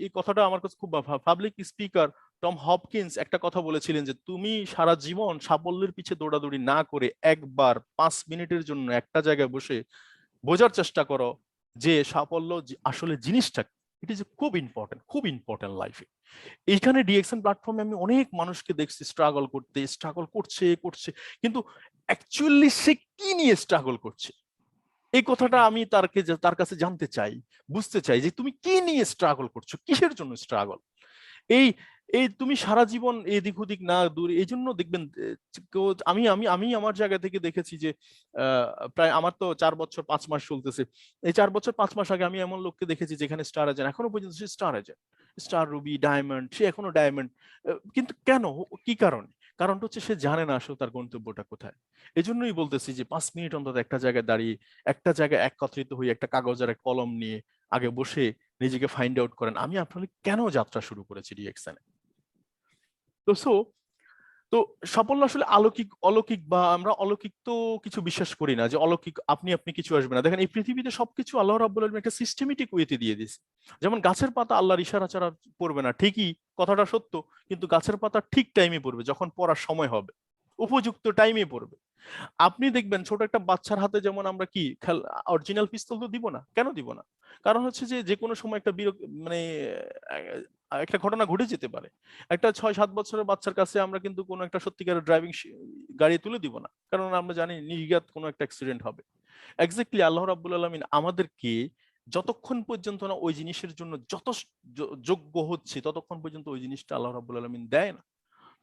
এই কথাটা আমার কাছে খুব, পাবলিক স্পিকার টম হপকিন্স একটা কথা বলেছিলেন যে তুমি সারা জীবন সাফল্যের পিছে দৌড়াদৌড়ি না করে একবার 5 মিনিটের জন্য একটা জায়গায় বসে বোঝার চেষ্টা করো যে সাফল্য আসলে জিনিসটা কি। ইট ইজ খুব ইম্পর্টেন্ট লাইফে। এইখানে ডিএক্সএন প্ল্যাটফর্মে আমি অনেক মানুষকে দেখছি স্ট্রাগল করছে, কিন্তু অ্যাকচুয়ালি সে কি নিয়ে স্ট্রাগল করছে, এই কথাটা আমি তার কাছে জানতে চাই, বুঝতে চাই যে তুমি কি নিয়ে স্ট্রাগল করছো, কিসের জন্য স্ট্রাগল। এই এই তুমি সারা জীবন এদিক ওদিক না দূর, এই জন্য দেখবেন আমি আমি আমি আমার জায়গা থেকে দেখেছি যে প্রায় আমার তো 4 বছর 5 মাস চলতেছে। এই 4 বছর 5 মাস আগে আমি এমন লোককে দেখেছি যেখানে স্টার এজেন্ট, এখনো পর্যন্ত সে star agent, star ruby diamond, সে এখনো ডায়মন্ড। কিন্তু কেন, কি কারণে? কারণটা হচ্ছে সে জানে না আসলে তার গন্তব্যটা কোথায়। এই জন্যই বলতেছি যে 5 মিনিট অন্তত একটা জায়গায় দাঁড়িয়ে, একটা জায়গায় একত্রিত হয়ে একটা কাগজ আর এক কলম নিয়ে আগে বসে নিজেকে ফাইন্ড আউট করেন আমি আসলে কেন যাত্রা শুরু করেছি ডিএক্সএন এ। তো সো তো সাফল্য আসলে অলৌকিক অলৌকিক বা আমরা অলৌকিক তো কিছু বিশ্বাস করি না যে অলৌকিক আপনি আপনি কিছু আসবে না। দেখেন এই পৃথিবীতে সবকিছু আল্লাহ রাব্বুল আলামিন একটা সিস্টেমেটিক ওয়েতে দিয়ে দিয়েছে। যেমন গাছের পাতা আল্লাহর ইশারা ছাড়া পড়বে না, ঠিকই কথাটা সত্য, কিন্তু গাছের পাতা ঠিক টাইমে পড়বে, যখন পড়ার সময় হবে, উপযুক্ত টাইমে পড়বে। আপনি দেখবেন ছোট একটা বাচ্চার হাতে যেমন আমরা কি অরিজিনাল পিস্তল তো দিব না, কেন দিব না? কারণ হচ্ছে যে যে কোনো সময় একটা মানে একটা ঘটনা ঘটে যেতে পারে। একটা 6-7 বছরের বাচ্চার কাছে আমরা কিন্তু কোনো একটা সত্যিকারের ড্রাইভিং গাড়ি তুলে দিব না, কারণ আমরা জানি নির্ঘাত কোনো একটা অ্যাক্সিডেন্ট হবে। এক্স্যাক্টলি আল্লাহ রাব্বুল আলামিন আমাদেরকে যতক্ষণ পর্যন্ত না ওই জিনিসের জন্য যত যোগ্য হচ্ছে ততক্ষণ পর্যন্ত ওই জিনিসটা আল্লাহ রাব্বুল আলামিন দেয় না।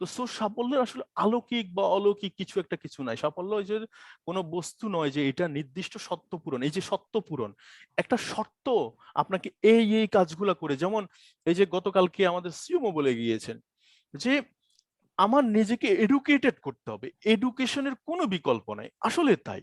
তো সাফল্যের আসলে অলৌকিক বা অলৌকিক কিছু একটা কিছু নাই। সাফল্য ওই যে কোনো বস্তু নয় যে এটা নির্দিষ্ট সত্য পূরণ। এই যে সত্য পূরণ, একটা শর্ত আপনাকে এই কাজগুলা করে, যেমন এই যে গতকালকে আমাদের সিএমও বলে গিয়েছেন যে আমার নিজেকে এডুকেটেড করতে হবে, এডুকেশনের কোনো বিকল্প নাই। আসলে তাই।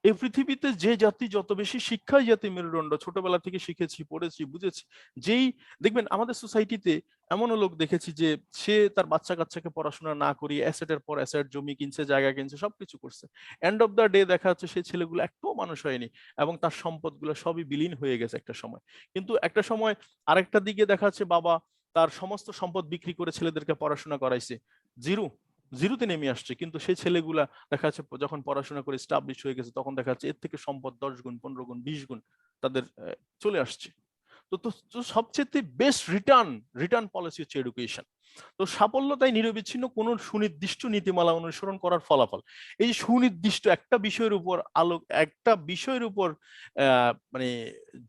এই পৃথিবীতে যে জাতি যত বেশি শিক্ষাই জাতি মেরুদণ্ড, ছোটবেলা থেকে শিখেছি, পড়েছি, বুঝেছি। যেই দেখবেন আমাদের সোসাইটিতে এমনও লোক দেখেছি যে সে তার বাচ্চা কাচ্চাকে পড়াশোনা না করিয়ে অ্যাসেটের পর অ্যাসেট, জমি কিনছে, জায়গা কিনছে, সবকিছু করছে। এন্ড অফ দা ডে দেখা যাচ্ছে সেই ছেলেগুলো একটাও মানুষ হয়নি এবং তার সম্পদগুলো সবই বিলীন হয়ে গেছে একটা সময়। কিন্তু একটা সময় আরেকটা দিকে দেখা যাচ্ছে বাবা তার সমস্ত সম্পদ বিক্রি করে ছেলেদেরকে পড়াশোনা করাইছে, জিরো জিরোতে নেমে আসছে। কিন্তু সেই ছেলেগুলা দেখা যাচ্ছে যখন পড়াশোনা করে স্টাবলিশ হয়ে গেছে তখন দেখা যাচ্ছে এর থেকে সম্পদ 10 গুণ 15 গুণ 20 গুণ তাদের চলে আসছে। তো তো তো সবচেয়ে বেস্ট রিটার্ন পলিসি হচ্ছে এডুকেশন। তো সাফল্য তাই নিরবিচ্ছিন্ন কোন সুনির্দিষ্ট নীতিমালা অনুসরণ করার ফলাফল। এই যে সুনির্দিষ্ট একটা বিষয়ের উপর মানে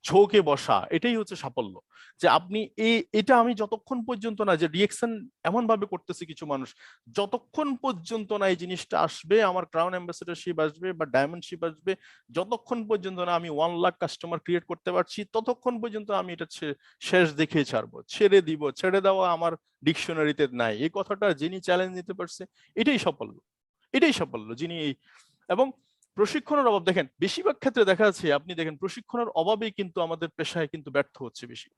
ঝোঁকে বসা, এটাই হচ্ছে সাফল্য। যে আপনি এটা আমি যতক্ষণ পর্যন্ত না, যে রিয়েকশন এমন ভাবে করতেছে কিছু মানুষ, যতক্ষণ পর্যন্ত না এই জিনিসটা আসবে, আমার ক্রাউন অ্যাম্বাসেডরশিপ আসবে বা ডায়মন্ডশিপ আসবে, যতক্ষণ পর্যন্ত না আমি 1 লাখ কাস্টমার ক্রিয়েট করতে পারছি, ততক্ষণ পর্যন্ত আমি এটা শেষ দেখে ছাড়বো, ছেড়ে দিব। ছেড়ে দেওয়া আমার ডিকশনারিতে নাই, এই কথাটা যিনি চ্যালেঞ্জ নিতে পারছে এটাই সাফল্য, এটাই সাফল্য। যিনি এবং প্রশিক্ষণের অভাব, দেখেন বেশিরভাগ ক্ষেত্রে দেখা যাচ্ছে, আপনি দেখেন প্রশিক্ষণের অভাবেই কিন্তু আমাদের পেশায় কিন্তু ব্যর্থ হচ্ছে বেশি।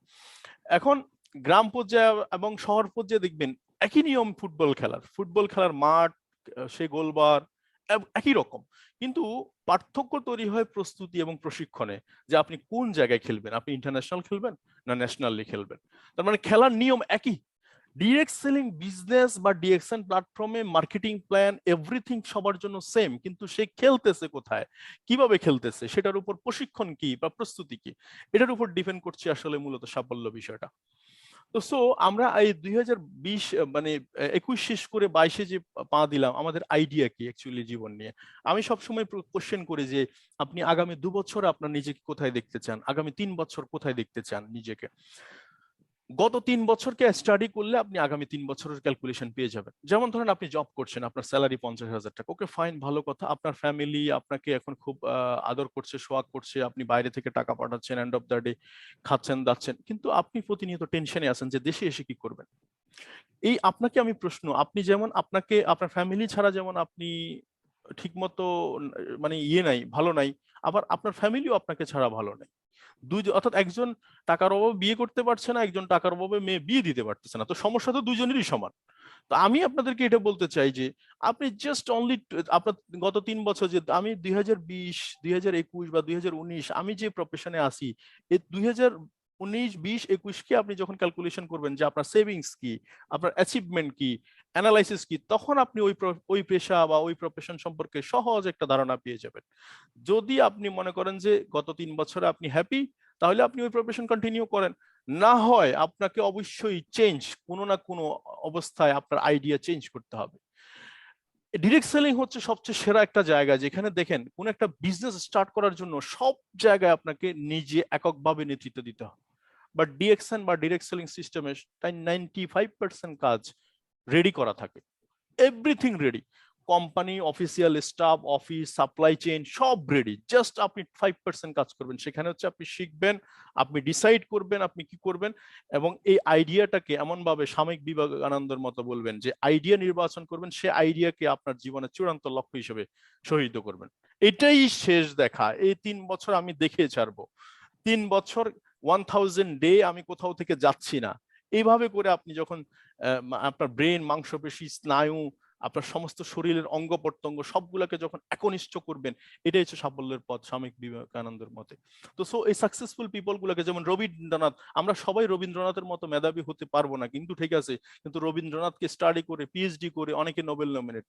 এখন গ্রাম পর্যায়ে এবং শহর পর্যায়ে দেখবেন একই নিয়ম, ফুটবল খেলার মাঠ, সে গোলবার একই রকম, কিন্তু পার্থক্য তৈরি হয় প্রস্তুতি এবং প্রশিক্ষণে, যে আপনি কোন জায়গায় খেলবেন, আপনি ইন্টারন্যাশনাল খেলবেন না ন্যাশনালি খেলবেন। তার মানে খেলার নিয়ম একই। ডিরেক্ট সেলিং বিজনেস বা ডিএক্সএন প্ল্যাটফর্মে মার্কেটিং প্ল্যান এভরিথিং সবার জন্য সেম, কিন্তু সে খেলতেছে কোথায়, কিভাবে খেলতেছে, সেটার উপর প্রশিক্ষণ কি বা প্রস্তুতি কি, এটার উপর ডিপেন্ড করছে আসলে মূলত সাফল্য বিষয়টা। তো সো আমরা এই 2020 মানে 21 শেষ করে 22-এ যে পা দিলাম, আমাদের আইডিয়া কি অ্যাকচুয়ালি জীবন নিয়ে? আমি সবসময় কোশ্চেন করি যে আপনি আগামী 2 বছর আপনার নিজেকে কোথায় দেখতে চান, আগামী 3 বছর কোথায় দেখতে চান নিজেকে। গত 3 বছরকে স্টাডি করলে আপনি আগামী 3 বছরের ক্যালকুলেশন পেয়ে যাবেন। যেমন ধরেন আপনি জব করছেন, আপনার স্যালারি 50,000 টাকা, ওকে ফাইন, ভালো কথা। আপনার ফ্যামিলি আপনাকে এখন খুব আদর করছে, সোয়াগ করছে, আপনি বাইরে থেকে টাকা পাঠাচ্ছেন, এন্ড অফ দ্য ডে খাচ্ছেন দাচ্ছেন, কিন্তু আপনি প্রতিনিয়ত টেনশনে আছেন যে দেশে এসে কি করবেন। এই আপনাকে আমি প্রশ্ন, আপনি যেমন আপনাকে আপনার ফ্যামিলি ছাড়া যেমন আপনি ঠিক মতো মানে নাই, ভালো নাই, আবার আপনার ফ্যামিলিও আপনাকে ছাড়া ভালো নাই। অর্থাৎ একজন টাকার অভাবে বিয়ে করতে পারছে না, একজন টাকার অভাবে মেয়ে বিয়ে দিতে পারতেছে না, তো সমস্যা তো দুজনেরই সমান। তো আমি আপনাদেরকে এটা বলতে চাই যে আপনি জাস্ট অনলি আপনার গত 3 বছর, যে আমি 2020, 2021 বা 2019 আমি যে প্রফেশনে আছি, এই 2019, 20, 21 কে আপনি যখন ক্যালকুলেশন করবেন যে আপনার সেভিংস কি, আপনার অ্যাচিভমেন্ট কি, অ্যানালাইসিস কি, তখন আপনি ওই পেশা বা ওই প্রফেশন সম্পর্কে সহজ একটা ধারণা পেয়ে যাবেন। যদি আপনি মনে করেন যে গত 3 বছরে আপনি হ্যাপি, তাহলে আপনি ওই প্রফেশন কন্টিনিউ করেন। না হয় আপনাকে অবশ্যই কোনো না কোনো অবস্থায় আপনার আইডিয়া চেঞ্জ করতে হবে। ডিরেক্ট সেলিং হচ্ছে সবচেয়ে সেরা একটা জায়গা, যেখানে দেখেন কোন একটা বিজনেস স্টার্ট করার জন্য সব জায়গায় আপনাকে নিজে এককভাবে নেতৃত্ব দিতে হবে। বাট ডিএক্সএন বা ডিরেক্ট সেলিং সিস্টেমে তাই 95% কাজ রেডি করা থাকে, everything ready. Company, official staff, office, supply chain সব রেডি, জাস্ট আপনি 5% কাজ করবেন। সেখানে হচ্ছে আপনি শিখবেন, আপনি ডিসাইড করবেন আপনি কি করবেন, এবং এই আইডিয়াটাকে এমন ভাবে সাময়িক বিবেকানন্দের মতো বলবেন যে আইডিয়া নির্বাচন করবেন, সে আইডিয়াকে আপনার জীবনের চূড়ান্ত লক্ষ্য হিসেবে শহীদ করবেন। এটাই শেষ দেখা। এই 3 বছর আমি দেখে ছাড়বো। 3 বছর 1000 ডে আমি কোথাও থেকে যাচ্ছি না। এইভাবে করে আপনি যখন আপনার ব্রেন, মাংসপেশি, স্নায়ু, আপনার সমস্ত শরীরের অঙ্গ প্রত্যঙ্গ সবগুলোকে যখন একনিষ্ঠ করবেন, এটাই হচ্ছে সাফল্যের পথ স্বামী বিবেকানন্দের মতে। তো সো এই সাকসেসফুল পিপল গুলোকে, যেমন রবীন্দ্রনাথ, আমরা সবাই রবীন্দ্রনাথের মতো মেধাবী হতে পারবো না, কিন্তু ঠিক আছে, কিন্তু রবীন্দ্রনাথকে স্টাডি করে, পিএইচডি করে অনেকে নোবেল নমিনেট,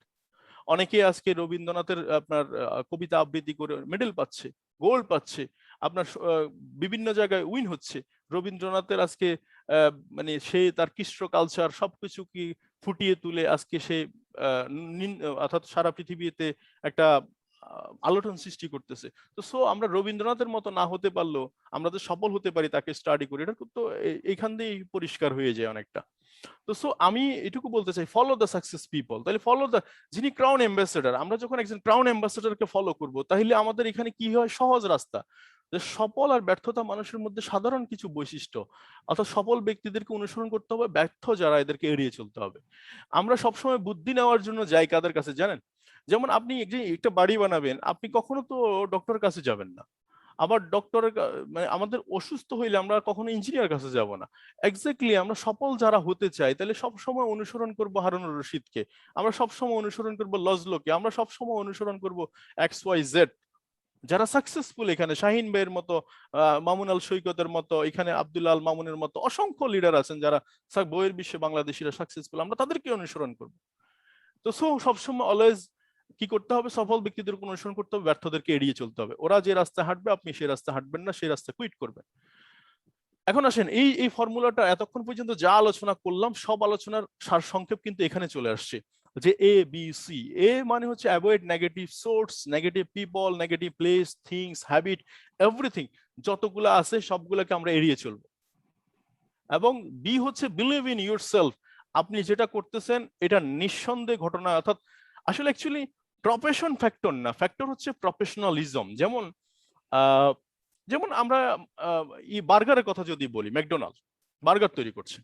অনেকে আজকে রবীন্দ্রনাথের আপনার কবিতা আবৃত্তি করে মেডেল পাচ্ছে, গোল্ড পাচ্ছে, আপনার বিভিন্ন জায়গায় উইন হচ্ছে। রবীন্দ্রনাথের আজকে মানে সে তার কৃষ্ণ কালচার সবকিছু কি ফুটিয়ে তুলে আজকে সে অর্থাৎ সারা পৃথিবীতে একটা আলোড়ন সৃষ্টি করতেছে। তো সো আমরা রবীন্দ্রনাথের মতো না হতে পারলেও আমরা যে সফল হতে পারি তাকে স্টাডি করি, এটা তো এইখান দিয়েই পরিষ্কার হয়ে যায় অনেকটা। তো সো আমি এটুকু বলতে চাই, ফলো দ্য সাকসেস পিপল। তাহলে ফলো দ্য, যিনি ক্রাউন অ্যাম্বাসেডর, আমরা যখন একজন ক্রাউন অ্যাম্বাসেডরকে ফলো করব, তাহলে আমাদের এখানে কি হয়, সহজ রাস্তা। যে সফল আর ব্যর্থতা মানুষের মধ্যে সাধারণ কিছু বৈশিষ্ট্য, অর্থাৎ সফল ব্যক্তিদেরকে অনুসরণ করতে হবে, ব্যর্থ যারা এদেরকে এড়িয়ে চলতে হবে। আমরা সবসময় বুদ্ধি নেওয়ার জন্য যাই কাদের কাছে জানেন? যেমন আপনি একটা বাড়ি বানাবেন, আপনি কখনো তো ডক্টরের কাছে যাবেন না। আবার মানে আমাদের অসুস্থ হইলে আমরা কখনো ইঞ্জিনিয়ার কাছে যাব না। এক্স্যাক্টলি আমরা সফল যারা হতে চাই, তাহলে সব সময় অনুসরণ করব হারুনুর রশিদকে, আমরা সব সময় অনুসরণ করব লজলোকে, আমরা সব সময় অনুসরণ করব XYZ। যারা সাকসেসফুল, এখানে শাহিন ভাইয়ের মতো, মামুন আল সৈকতের মতো, এখানে আব্দুল আল মামুনের মতো অসংখ্য লিডার আছেন যারা বইয়ের বিশ্বে বাংলাদেশিরা সাকসেসফুল, আমরা তাদেরকে অনুসরণ করব। তো সবসময় অলওয়েজ কি করতে হবে, সফল ব্যক্তিদের অনুসরণ করতে হবে, ব্যর্থদেরকে এড়িয়ে চলতে হবে। ওরা যে রাস্তায় হাঁটবে আপনি সেই রাস্তায় হাঁটবেন না, সেই রাস্তায় কুইট করবেন। এখন আসেন, এই এই ফর্মুলাটা এতক্ষণ পর্যন্ত যা আলোচনা করলাম, সব আলোচনার সারসংক্ষেপ কিন্তু এখানে চলে আসছে, যে ABC। এ মানে হচ্ছে avoid negative source, negative people, negative place, things, habit, everything যতগুলো আছে সবগুলোকে আমরা এড়িয়ে চলবো। এবং বি হচ্ছে বিলিভ ইন ইউরসেলফ। আপনি যেটা করতেছেন এটা নিঃসন্দেহে ঘটনা, অর্থাৎ আসলে অ্যাকচুয়ালি প্রফেশন ফ্যাক্টর না, ফ্যাক্টর হচ্ছে প্রফেশনালিজম। যেমন যেমন আমরা বার্গারের কথা যদি বলি, ম্যাকডোনাল্ড বার্গার তৈরি করছে,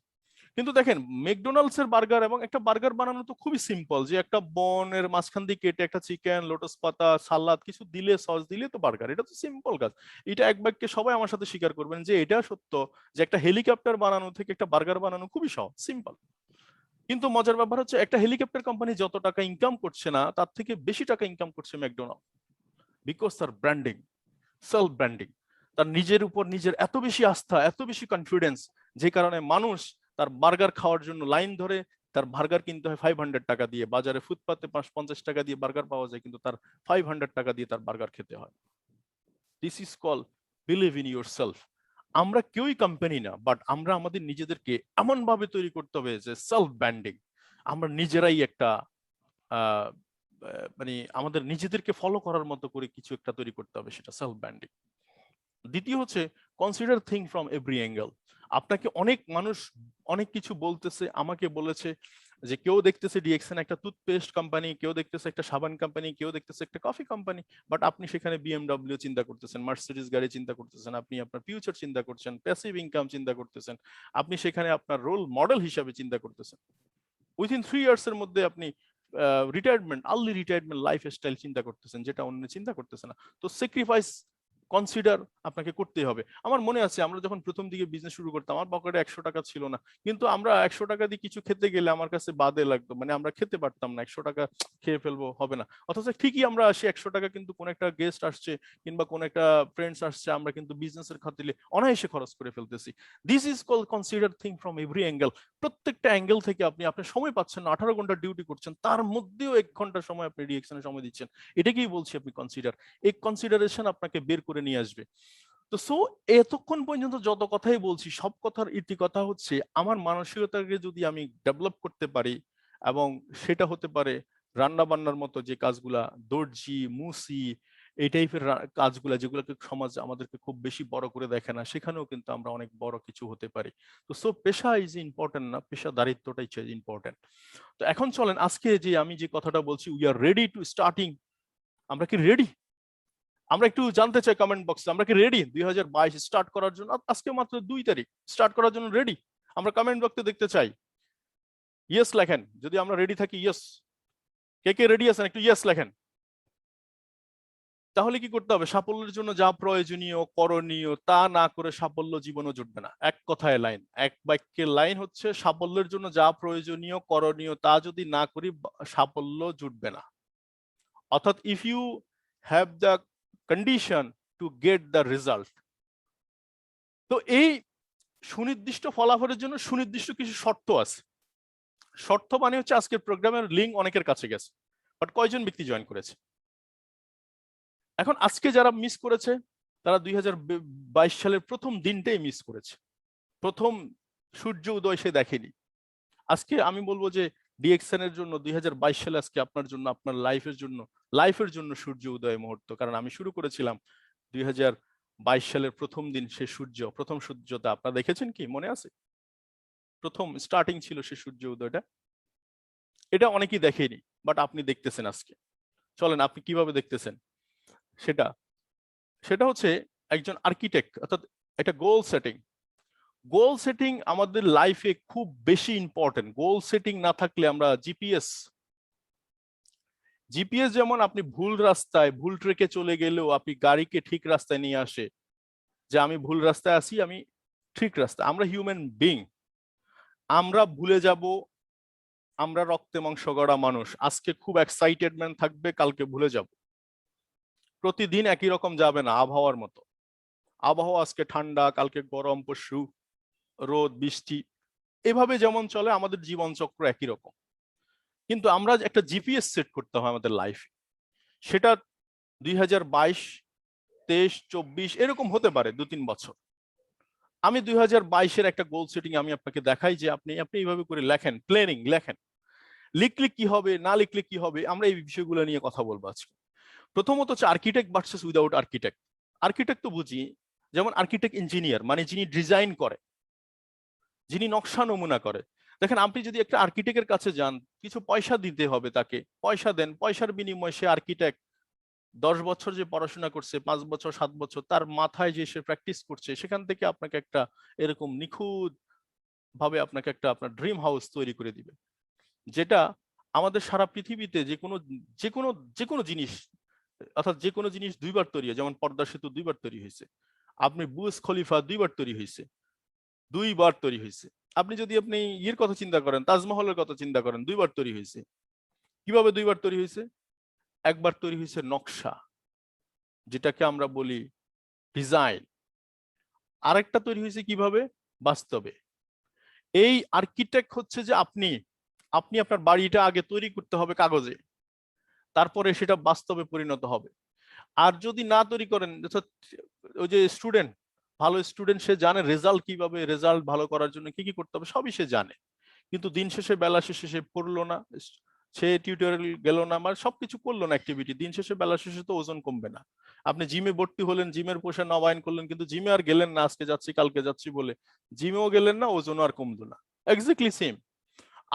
কিন্তু দেখেন ম্যাকডোনাল্ডস এর বার্গার, এবং একটা বার্গার বানানো তো খুবই সিম্পল, যে একটা বনের মাঝখান দিয়ে কেটে একটা চিকেন, লোটাস পাতা, সালাদ কিছু দিলে, সস দিলে তো বার্গার। এটা তো সিম্পল কাজ। এটা এক বাক্যে সবাই আমার সাথে স্বীকার করবেন যে এটা সত্য, যে একটা হেলিকপ্টার বানানো থেকে একটা বার্গার বানানো খুবই সহজ, সিম্পল। কিন্তু মজার ব্যাপার হচ্ছে একটা হেলিকপ্টার কোম্পানি যত টাকা ইনকাম করছে না, তার থেকে বেশি টাকা ইনকাম করছে ম্যাকডোনাল্ড, বিকজ তার ব্র্যান্ডিং, সেলফ ব্র্যান্ডিং, তার নিজের উপর নিজের এত বেশি আস্থা, এত বেশি কনফিডেন্স, যে কারণে মানুষ তার বার্গার খাওয়ার জন্য লাইন ধরে। তার বার্গার কিনতে হয় 500 টাকা দিয়ে, বাজারে ফুটপাতে 50 টাকা দিয়ে বার্গার পাওয়া যায়, কিন্তু তার 500 টাকা দিয়ে তার বার্গার খেতে হয়। This is call believe in your self. আমরা কেউই কোম্পানি না, বাট আমরা আমাদের নিজেদেরকে এমন ভাবে তৈরি করতে হবে যে সেলফ ব্র্যান্ডিং, আমরা নিজেরাই একটা মানে আমাদের নিজেদেরকে ফলো করার মতো করে কিছু একটা তৈরি করতে হবে, সেটা সেলফ ব্র্যান্ডিং। দ্বিতীয় হচ্ছে consider thing from every angle. আপনাকে অনেক মানুষ অনেক কিছু বলতেছে, আমাকে বলেছে যে কেউ দেখতেছে ডিএক্সএন একটা টুথপেস্ট কোম্পানি, কেউ দেখতেছে একটা সাবান কোম্পানি, কেউ দেখতেছে একটা কফি কোম্পানি, বাট আপনি সেখানে বিএমডব্লিউ চিন্তা করতেছেন, মার্সিডিজ গাড়ি চিন্তা করতেছেন, আপনি আপনার ফিউচার চিন্তা করছেন, প্যাসিভ ইনকাম চিন্তা করতেছেন, আপনি সেখানে আপনার রোল মডেল হিসাবে চিন্তা করতেছেন। উইথিন 3 ইয়ার্স এর মধ্যে আপনি রিটায়ারমেন্ট, আর্লি রিটায়ারমেন্ট লাইফস্টাইল চিন্তা করতেছেন, যেটা অন্য চিন্তা করতেছে না। তো স্যাক্রিফাইস, কনসিডার আপনাকে করতেই হবে। আমার মনে আছে আমরা যখন প্রথম দিকে বিজনেস শুরু করতাম, আমার পকেটে 100 টাকা ছিল না, কিন্তু আমরা 100 টাকা দিয়ে কিছু খেতে গেলে আমার কাছে বাদে লাগতো, মানে আমরা খেতে পারতাম না, 100 টাকা খেয়ে ফেলবো, হবে না। অথচ ঠিকই আমরা আসি 100 টাকা, কিন্তু কোন একটা গেস্ট আসছে কিংবা কোন একটা ফ্রেন্ডস আসছে, আমরা কিন্তু বিজনেসের খাতিরে অনায়াসে খরচ করে ফেলতেছি। This is call consider thing from every angle. প্রত্যেকটা অ্যাঙ্গেল থেকে আপনি আপনার সময় পাচ্ছেন না, 18 ঘন্টা ডিউটি করছেন, তার মধ্যেও 1 ঘন্টা সময় আপনি রিয়েকশনের সময় দিচ্ছেন, এটাকেই বলছি আপনি কনসিডার। এই কনসিডারেশন আপনাকে বের করে নিয়ে আসবে। তো সো এতক্ষণ পর্যন্ত যত কথাই বলছি, সব কথার ইতি কথা হচ্ছে আমার মানসিকতাকে যদি আমি ডেভেলপ করতে পারি, এবং সেটা হতে পারে রান্না বান্নার মতো যে কাজগুলা, দর্জি, মুসি, এই টাইপের কাজগুলা, যেগুলোকে সমাজ আমাদেরকে খুব বেশি বড় করে দেখে না, সেখানেও কিন্তু আমরা অনেক বড় কিছু হতে পারি। তো সো পেশা ইজ ইম্পর্টেন্ট না, পেশাদারিত্বটাই ইম্পর্টেন্ট। তো এখন চলেন আজকে যে আমি যে কথাটা বলছি, we are ready to starting. আমরা কি রেডি? আমরা একটু জানতে চাই কমেন্ট বক্সে, আমরা কি রেডি 2022 স্টার্ট করার জন্য? আজকে মাত্র 2 তারিখ, স্টার্ট করার জন্য রেডি? আমরা কমেন্ট বক্সে দেখতে চাই, ইয়েস লেখেন যদি আমরা রেডি থাকি। ইয়েস, কে কে রেডি আছেন একটু ইয়েস লেখেন। তাহলে কি করতে হবে? সাফল্যের জন্য যা প্রয়োজনীয় করণীয় তা না করে সাফল্য জীবনও জুটবে না। এক কথায় লাইন, এক বাক্যের লাইন হচ্ছে, সাফল্যের জন্য যা প্রয়োজনীয় করণীয় তা যদি না করি, সাফল্য জুটবে না। অর্থাৎ if you have the condition to get the result, তো এই সুনির্দিষ্ট ফলাফলের জন্য সুনির্দিষ্ট কিছু শর্ত আছে। শর্ত মানে হচ্ছে আজকের প্রোগ্রামের লিঙ্ক অনেকের কাছে গেছে, বাট কয়জন ব্যক্তি জয়েন করেছে? এখন আজকে যারা মিস করেছে, তারা 2022 সালের প্রথম দিনটাই মিস করেছে, প্রথম সূর্য উদয় সে দেখেনি। আজকে আমি বলবো যে ডিএক্সএন এর জন্য 2022 সালে আজকে আপনার জন্য, আপনার লাইফের জন্য সূর্য উদয় মুহূর্ত। কারণ আমি শুরু করেছিলাম 2022 সালের প্রথম দিন, সে প্রথম সূর্যটা আপনারা দেখেছেন কি মনে আছে? প্রথম স্টার্টিং ছিল সে সূর্য উদয়টা, এটা অনেকেই দেখেনি, বাট আপনি দেখতেছেন আজকে। চলেন আপনি কিভাবে দেখতেছেন সেটা, সেটা হচ্ছে একজন আর্কিটেক্ট, অর্থাৎ একটা গোল সেটিং আমাদের লাইফে খুব বেশি ইম্পর্টেন্ট। গোল সেটিং না থাকলে আমরা জিপিএস যেমন আপনি ভুল রাস্তায় ভুল ট্রেকে চলে গেলেও আপনি গাড়িকে ঠিক রাস্তায় নিয়ে আসে, যে আমি ভুল রাস্তায় আছি, আমি ঠিক রাস্তা। আমরা হিউম্যান বিং, আমরা ভুলে যাব। আমরা রক্তে মাংস গড়া মানুষ, আজকে খুব এক্সাইটেডমেন্ট থাকবে, কালকে ভুলে যাব। প্রতিদিন একই রকম যাবে না, আবহাওয়ার মতো। আবহাওয়া আজকে ঠান্ডা, কালকে গরম, পরশু রোদ বৃষ্টি, এভাবে যেমন চলে আমাদের জীবন চক্র একই রকম। কিন্তু আমরা একটা জিপিএস সেট করতে হয় আমাদের লাইফে, সেটা 2022, 23, 24 এরকম হতে পারে 2-3 বছর। আমি 2022-এর একটা গোল সেটিং আমি আপনাকে দেখাই, যে আপনি এইভাবে করে লেখেন, প্ল্যানিং লেখেন। লিখলে কি হবে, না লিখলে কি হবে, আমরা এই বিষয়গুলো নিয়ে কথা বলবো আজকে। প্রথমত হচ্ছে architect versus without architect. Architect তো বুঝি, যেমন আর্কিটেক্ট ইঞ্জিনিয়ার, মানে যিনি ডিজাইন করে, যিনি নকশা নমুনা করে। দেখেন আপনি যদি একটা আর্কিটেক্টের কাছে যান, কিছু পয়সা দিতে হবে তাকে, পয়সা দেন, পয়সার বিনিময়ে সে আর্কিটেক্ট 10 বছর যে পড়াশোনা করছে, 5 বছর 7 বছর তার মাথায় যে সে প্র্যাকটিস করছে, সেখান থেকে আপনাকে একটা এরকম নিখুঁত ভাবে আপনাকে একটা আপনার ড্রিম হাউস তৈরি করে দিবে, যেটা আমাদের সারা পৃথিবীতে যে কোনো যে কোনো জিনিস, অর্থাৎ যে কোনো জিনিস দুইবার তৈরি হয়, যেমন পর্দা সেতু দুইবার তৈরি হয়েছে, আপনি বুর্জ খলিফা দুইবার তৈরি হয়েছে, দুইবার তৈরি হয়েছে। আপনি যদি আপনি ইয়ের কথা চিন্তা করেন, তাজমহলের কথা চিন্তা করেন, দুইবার তৈরি হয়েছে। কিভাবে দুইবার তৈরি হয়েছে? একবার তৈরি হয়েছে নকশা, যেটাকে আমরা বলি ডিজাইন, আরেকটা তৈরি হয়েছে কিভাবে? বাস্তবে। এই আর্কিটেক্ট হচ্ছে যে আপনি আপনি আপনার বাড়িটা আগে তৈরি করতে হবে কাগজে, তারপরে সেটা বাস্তবে পরিণত হবে। আর যদি না তৈরি করেন, অর্থাৎ ওই যে স্টুডেন্ট, ভালো স্টুডেন্ট, সে জানে রেজাল্ট কিভাবে, রেজাল্ট ভালো করার জন্য কি কি করতে হবে সবই সে জানে, কিন্তু দিন শেষে বেলা শেষে সে পড়লো না, সে টিউটোরিয়াল গেল না, মানে সবকিছু করলো না অ্যাক্টিভিটি, দিন শেষে বেলা শেষে তো ওজন কমবে না। আপনি জিমে ভর্তি হলেন, জিমের পয়সা নবায়ন করলেন, কিন্তু জিমে আর গেলেন না, আজকে যাচ্ছি কালকে যাচ্ছি বলে জিমেও গেলেন না, ওজনও আর কমলো না। Exactly same.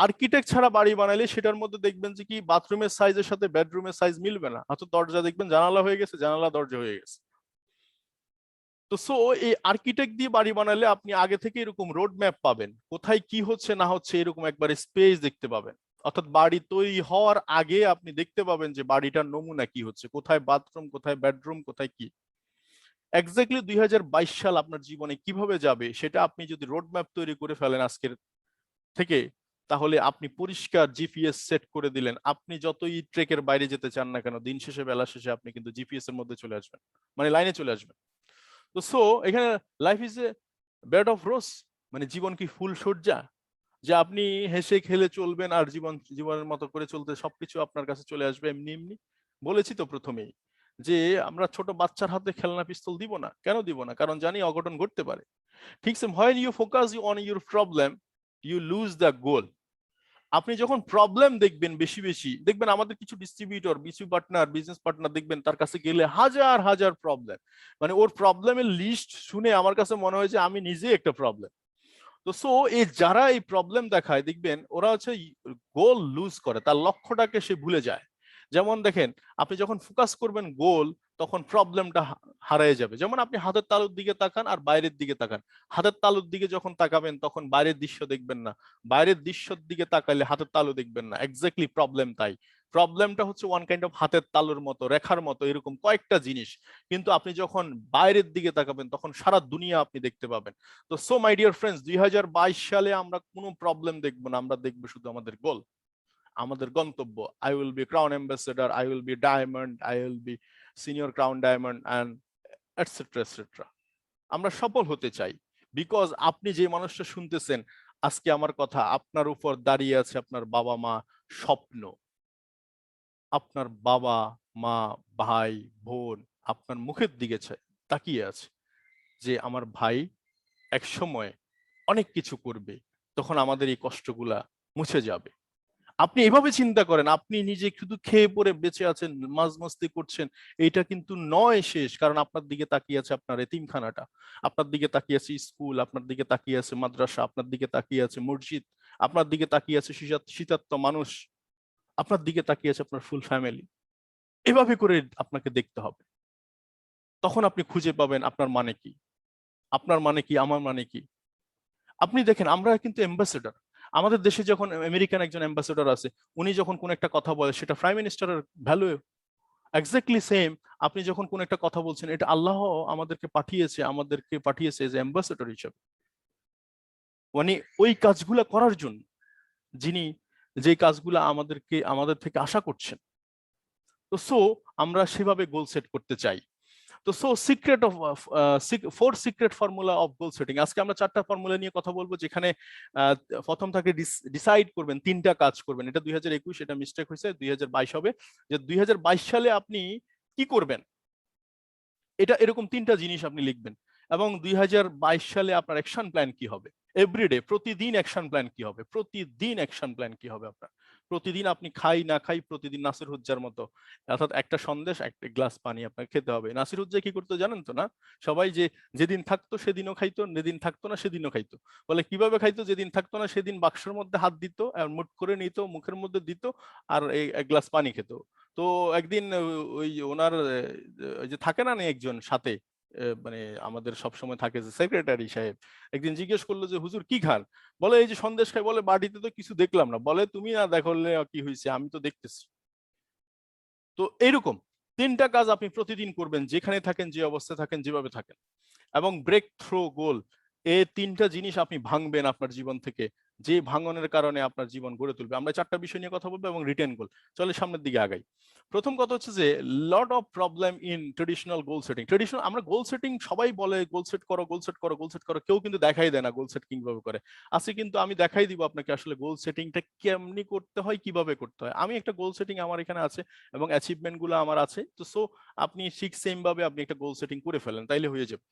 আর্কিটেক্ট ছাড়া বাড়ি বানাইলে সেটার মধ্যে দেখবেন যে কি বাথরুমের সাইজের সাথে বেডরুমের সাইজ মিলবে না, হয়তো দরজা দেখবেন জানালা হয়ে গেছে, জানালা দরজা হয়ে গেছে। তো সো এই আর্কিটেক্ট দিয়ে বাড়ি বানালে আপনি আগে থেকে এরকম রোড ম্যাপ পাবেন, কোথায় কি হচ্ছে না হচ্ছে এরকম একবার স্পেস দেখতে পাবেন, অর্থাৎ বাড়ি তৈরি হওয়ার আগে আপনি দেখতে পাবেন যে বাড়িটার নমুনা কি হচ্ছে, কোথায় বাথরুম, কোথায় বেডরুম, কোথায় কি। এক্স্যাক্টলি 2022 সাল আপনার জীবনে কিভাবে যাবে সেটা আপনি যদি রোড ম্যাপ তৈরি করে ফেলেন আজকের থেকে, তাহলে আপনি পরিষ্কার জিপিএস সেট করে দিলেন, আপনি যতই ট্রেকের বাইরে যেতে চান না কেন, দিন শেষে বেলা শেষে আপনি কিন্তু জিপিএস এর মধ্যে চলে আসবেন, মানে লাইনে চলে আসবেন। তো সো এখানে life is a bed of rose, মানে জীবন কি ফুল সজ্জা, যে আপনি হেসে খেলে চলবেন আর জীবনের মতো করে চলতে সবকিছু আপনার কাছে চলে আসবে এমনি এমনি? বলেছি তো প্রথমেই যে আমরা ছোট বাচ্চার হাতে খেলনা পিস্তল দিব না। কেন দিব না? কারণ জানি অঘটন ঘটতে পারে। ঠিক আছে, when you focus on your problem you lose the goal। আপনি যখন প্রবলেম দেখবেন বেশি বেশি, দেখবেন আমাদের কিছু ডিস্ট্রিবিউটর, কিছু পার্টনার, বিজনেস পার্টনার দেখবেন তার কাছে গেলে হাজার হাজার প্রবলেম, মানে ওর প্রবলেমের লিস্ট শুনে আমার কাছে মনে হয় যে আমি নিজে একটা প্রবলেম। তো সো এই যারা এই প্রবলেম দেখায় দেখবেন ওরা হচ্ছে গোল লুজ করে, তার লক্ষ্যটাকে সে ভুলে যায়। যেমন দেখেন, আপনি যখন ফোকাস করবেন গোল, তখন প্রবলেমটা হারিয়ে যাবে। যেমন আপনি হাতের তালুর দিকে তাকান আর বাইরের দিকে তাকান, হাতের তালুর দিকে যখন তাকাবেন তখন বাইরের দৃশ্য দেখবেন না, বাইরের দৃশ্যের দিকে তাকাইলে হাতের তালু দেখবেন না। এক্স্যাক্টলি প্রবলেম তাই। প্রবলেমটা হচ্ছে ওয়ান কাইন্ড অফ হাতের তালুর মতো, রেখার মতো, এরকম কয়েকটা জিনিস, কিন্তু আপনি যখন বাইরের দিকে তাকাবেন তখন সারা দুনিয়া আপনি দেখতে পাবেন। তো সো মাই ডিয়ার ফ্রেন্ডস, 2022 সালে আমরা কোনো প্রবলেম দেখবো না, আমরা দেখবো শুধু আমাদের গোল, আমাদের গন্তব্য। I will be crown ambassador, I will be diamond, I will be senior crown diamond and etcetera etcetera. আমরা সফল হতে চাই, বিকজ আপনি যে মানুষটা শুনতেছেন আজকে আমার কথা, আপনার উপর দাঁড়িয়ে আছে আপনার বাবা মা স্বপ্ন। আপনার বাবা মা, ভাই বোন আপনার মুখের দিকে তাকিয়ে আছে যে আমার ভাই এক সময় অনেক কিছু করবে, তখন আমাদের এই কষ্টগুলা মুছে যাবে। আপনি এভাবে চিন্তা করেন, আপনি নিজে শুধু খেয়ে পরে বেঁচে আছেন, মাঝ মস্তি করছেন, এইটা কিন্তু নয় শেষ, কারণ আপনার দিকে তাকিয়ে আছে আপনার এতিমখানাটা, আপনার দিকে তাকিয়ে আছে স্কুল, আপনার দিকে তাকিয়ে আছে মাদ্রাসা, আপনার দিকে তাকিয়ে আছে মসজিদ, আপনার দিকে তাকিয়ে আছে শীতার্ত মানুষ, আপনার দিকে তাকিয়ে আছে আপনার ফুল ফ্যামিলি। এভাবে করে আপনাকে দেখতে হবে, তখন আপনি খুঁজে পাবেন আপনার মানে কি, আপনার মানে কি, আমার মানে কি। আপনি দেখেন আমরা কিন্তু অ্যাম্বাসেডর, আমাদের দেশে যখন আমেরিকান একজন অ্যাম্বাসেডর আছে, উনি যখন কোন একটা কথা বলে সেটা প্রাইম মিনিস্টারের ভ্যালু। এক্স্যাক্টলি সেম, আপনি যখন কোন একটা কথা বলছেন, এটা আল্লাহ আমাদেরকে পাঠিয়েছে এজ অ্যাম্বাসেডর হিসেবে, মানে ওই কাজগুলা করার জন্য, যিনি যে কাজগুলা আমাদের থেকে আশা করছেন। তো সো আমরা সেভাবে গোল সেট করতে চাই। তো so secret of 4 secret formula of goal setting, আজকে আমরা 4টা ফর্মুলা নিয়ে কথা বলবো, যেখানে প্রথম থাকে ডিসাইড করবেন 3টা কাজ করবেন। এটা 2021, এটা মিস্টেক হয়েছে, 2022 হবে, যে 2022 সালে আপনি কি করবেন, এটা এরকম 3টা জিনিস আপনি লিখবেন। এবং 2022 সালে আপনার অ্যাকশন প্ল্যান কি হবে, এভরিডে, প্রতিদিন অ্যাকশন প্ল্যান কি হবে, প্রতিদিন অ্যাকশন প্ল্যান কি হবে আপনার। প্রতিদিন আপনি খাই না খাই, প্রতিদিন নাসির হুজ্জার মতো, অর্থাৎ একটা সন্দেশ একটা গ্লাস পানি আপনাকে খেতে হবে। নাসির হুজ্জা কি করতো জানেন তো? না, সবাই যে যেদিন থাকতো সেদিনও খাইতো, যেদিন থাকতো না সেদিনও খাইতো। বলে কিভাবে খাইতো? যেদিন থাকতো না সেদিন বাক্সের মধ্যে হাত দিত আর মুট করে নিত, মুখের মধ্যে দিত আর এক গ্লাস পানি খেত। তো একদিন ওই ওনার ওই যে থাকে না একজন সাথে মানে আমাদের সবসময় থাকে যে সেক্রেটারি সাহেব একদিন জিজ্ঞেস করলো যে হুজুর কি খান, বলে এই যে সন্দেশ খাই, বলে বাড়িতে তো কিছু দেখলাম না, বলে তুমি না দেখলে কি হয়েছে, আমি তো দেখতেছি। তো এইরকম তিনটা কাজ আপনি প্রতিদিন করবেন, যেখানে থাকেন, যে অবস্থায় থাকেন, যেভাবে থাকেন। এবং ব্রেক থ্রু গোল, এই তিনটা জিনিস আপনি ভাঙবেন আপনার জীবন থেকে, যে ভাঙনের কারণে আপনার জীবন গড়ে তুলবে। আমরা চারটা বিষয় নিয়ে কথা বলবো এবং রিটেন গোল। চলে সামনের দিকে আগাই। প্রথম কথা হচ্ছে যে lot of problem in traditional goal setting. Traditional আমরা গোল সেটিং সবাই বলে গোল সেট করো, গোল সেট করো, গোল সেট করো, কেউ কিন্তু দেখাই দেয় না গোল সেট কিভাবে করে। আজকে কিন্তু আমি দেখাই দিব আপনাকে আসলে গোল সেটিংটা কেমনি করতে হয়, কিভাবে করতে হয়। আমি একটা গোল সেটিং আমার এখানে আছে এবং অ্যাচিভমেন্ট গুলো আমার আছে, তো সো আপনি ঠিক সেম ভাবে আপনি একটা গোল সেটিং করে ফেলেন, তাইলে হয়ে যাবে।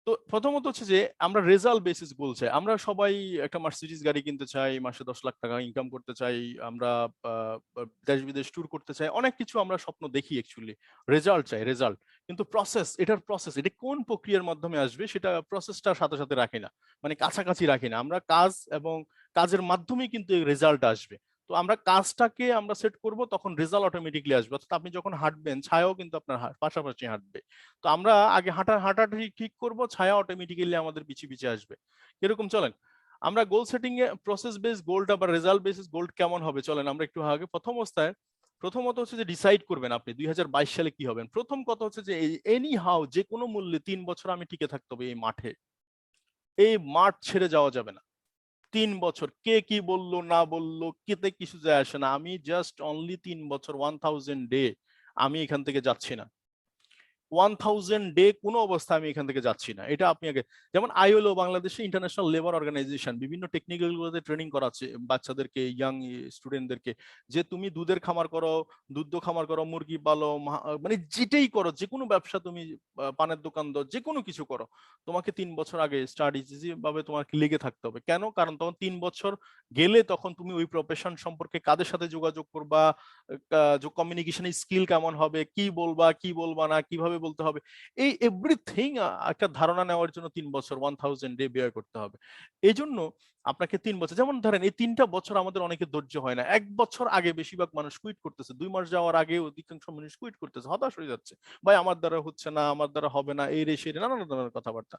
তো প্রথমত হচ্ছে যে আমরা রেজাল্ট বেসিস গোল চাই। আমরা সবাই একটা মার্সিডিজ গাড়ি কিনতে চাই, মাসে 10 লাখ টাকা ইনকাম করতে চাই, আমরা দেশ বিদেশ ট্যুর করতে চাই, অনেক কিছু আমরা স্বপ্ন দেখি অ্যাকচুয়ালি। রেজাল্ট চাই, রেজাল্ট। কিন্তু প্রসেস, এটার প্রসেস, এটা কোন প্রক্রিয়ার মাধ্যমে আসবে সেটা প্রসেসটার সাথে সাথে রাখি না, মানে কাছাকাছি রাখি না। আমরা কাজ এবং কাজের মাধ্যমেই কিন্তু রেজাল্ট আসবে। তো আমরা কাজটাকে আমরা সেট করব, তখন রেজাল্ট অটোমেটিকলি আসবে। অর্থাৎ আপনি যখন হাঁটবেন, ছায়াও কিন্তু আপনার পাশাপাশি হাঁটবে। তো আমরা আগে হাঁটাটা ঠিক করব, ছায়া অটোমেটিক্যালি আমাদের পিছে পিছে আসবে। এরকম চলেন আমরা গোল সেটিং এ প্রসেস বেস গোলটা বা রেজাল্ট বেসিস গোল কেমন হবে চলেন আমরা একটু আগে। প্রথম অবস্থায় প্রথমত হচ্ছে যে ডিসাইড করবেন আপনি 2022 সালে কি হবেন। প্রথম কথা হচ্ছে যে এনি হাউ, যে কোনো মূল্যে 3 বছর আমি টিকে থাকতে হবে এই মাঠে। এই মাঠ ছেড়ে যাওয়া যাবে না। 3 বছর কে কি বললো না বললো কেতে কিছু যায় আসে না, আমি জাস্ট অনলি 3 বছর, 1000 ডে আমি এখান থেকে যাচ্ছি না। 1000 ডে কোনো অবস্থায় আমি এখান থেকে যাচ্ছি না। এটা আপনি আগে, যেমন আইএলও বাংলাদেশে ইন্টারন্যাশনাল লেবার অর্গানাইজেশন বিভিন্ন টেকনিক্যাল গুলোতে ট্রেনিং করাচ্ছে বাচ্চাদেরকে, ইয়াং স্টুডেন্টদেরকে, যে তুমি দুধের খামার করো, দুধ খামার করো, মুরগি পালো, মানে যেটাই করো, যে কোনো ব্যবসা তুমি, পানের দোকান দাও, যে কোনো কিছু করো, তোমাকে 3 বছর আগে স্ট্র্যাটেজি ভাবে তোমাকে লেগে থাকতে হবে। কেন? কারণ তখন 3 বছর গেলে তখন তুমি ওই প্রফেশন সম্পর্কে কাদের সাথে যোগাযোগ করবা, কমিউনিকেশন স্কিল কেমন হবে, কি বলবা কি বলবা না, কিভাবে বলতে হবে, এই এভরিথিং একটা ধারণা নেওয়ার জন্য 3 বছর 1000 ডে ব্যয় করতে হবে। এই জন্য আপনাকে 3 বছর, যেমন ধরেন এই 3টা বছর আমাদের অনেকে ধৈর্য হয় না। 1 বছর আগে বেশিরভাগ মানুষ কুইট করতেছে, 2 মাস যাওয়ার আগে অধিকাংশ মানুষ কুইট করতেছে, হতাশ হয়ে যাচ্ছে, ভাই আমার দ্বারা হচ্ছে না, আমার দ্বারা হবে না, এই রে সেই রে, নানান ধরনের কথাবার্তা।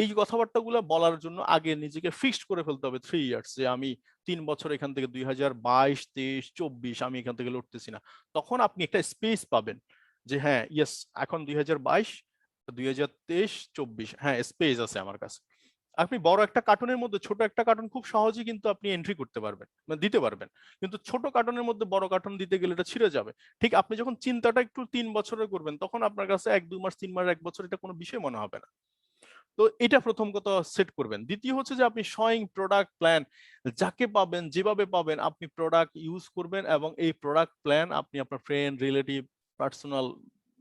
এই কথাবার্তাগুলো বলার জন্য আগে নিজেকে ফিক্সড করে ফেলতে হবে 3 ইয়ার্স, যে আমি 3 বছর এখান থেকে 2022, 23, 24 আমি এখান থেকে লড়তেছি না। তখন আপনি একটা স্পেস পাবেন যে হ্যাঁ ইয়েস, এখন 2022, 2023, 24, হ্যাঁ স্পেস আছে আমার কাছে। আপনি বড় একটা কার্টুনের মধ্যে ছোট একটা কার্টুন খুব সহজেই কিন্তু আপনি এন্ট্রি করতে পারবেন, মানে দিতে পারবেন। কিন্তু ছোট কার্টুনের মধ্যে বড় কার্টুন দিতে গেলে এটা ছিঁড়ে যাবে। ঠিক আপনি যখন চিন্তাটা একটু 3 বছরের করবেন, তখন আপনার কাছে 1-2 মাস, 3 মাস, 1 বছর এটা কোনো বিষয় মনে হবে না। তো এটা প্রথম কথা সেট করবেন। দ্বিতীয় হচ্ছে যে আপনি শোয়িং প্রোডাক্ট প্ল্যান, যাকে পাবেন যেভাবে পাবেন আপনি প্রোডাক্ট ইউজ করবেন, এবং এই প্রোডাক্ট প্ল্যান আপনি আপনার ফ্রেন্ড, রিলেটিভ, পার্সোনাল,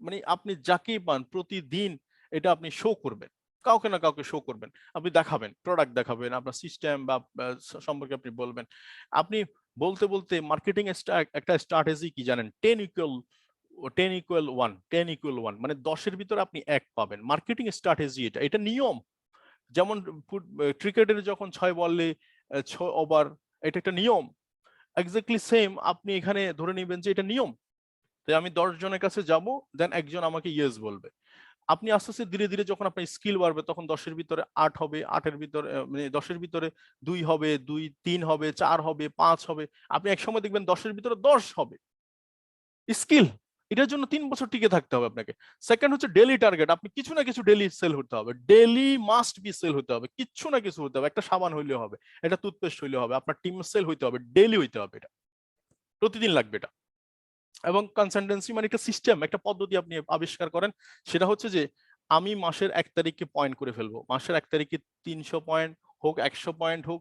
মানে আপনি যাকেই পান প্রতিদিন এটা আপনি শো করবেন, কাউকে না কাউকে শো করবেন। আপনি দেখাবেন, প্রোডাক্ট দেখাবেন, আপনার সিস্টেম বা সম্পর্কে আপনি বলবেন। আপনি বলতে বলতে মার্কেটিং একটা স্ট্র্যাটেজি কি জানেন? 10 ইকুয়াল 1, 10 ইকুয়াল 1, মানে 10-এর ভিতরে আপনি 1 পাবেন। মার্কেটিং স্ট্র্যাটেজি এটা, এটা নিয়ম। যেমন ক্রিকেটের যখন 6 বলে 6 ওভার, এটা একটা নিয়ম। এক্স্যাক্টলি সেম আপনি এখানে ধরে নেবেন যে এটা নিয়ম। তাই আমি 10 জনের কাছে যাব, দেন একজন আমাকে ইয়েস বলবে। আপনি আস্তে আস্তে ধীরে ধীরে যখন আপনার স্কিল বাড়বে, তখন 10-এর ভিতরে 8 হবে, 8-এর ভিতরে মানে 10-এর ভিতরে 2 হবে, 2, 3 হবে, 4 হবে, 5 হবে। আপনি এক সময় দেখবেন 10-এর ভিতরে 10 হবে। স্কিল, এটার জন্য 3 বছর টিকে থাকতে হবে আপনাকে। সেকেন্ড হচ্ছে ডেলি টার্গেট, আপনি কিছু না কিছু ডেলি সেল হতে হবে, ডেলি মাস্ট বি সেল হতে হবে, কিছু না কিছু হতে হবে। একটা সাবান হইলে হবে, একটা টুথপেস্ট হইলে হবে, আপনার টিম সেল হইতে হবে, ডেলি হইতে হবে, এটা প্রতিদিন লাগবে এটা। এবং কনসালটেন্সি মানে একটা সিস্টেম, একটা পদ্ধতি আপনি আবিষ্কার করেন। সেটা হচ্ছে যে আমি মাসের 1 তারিখকে পয়েন্ট করে ফেলবো, মাসের 1 তারিখে 300 পয়েন্ট হোক, 100 পয়েন্ট হোক,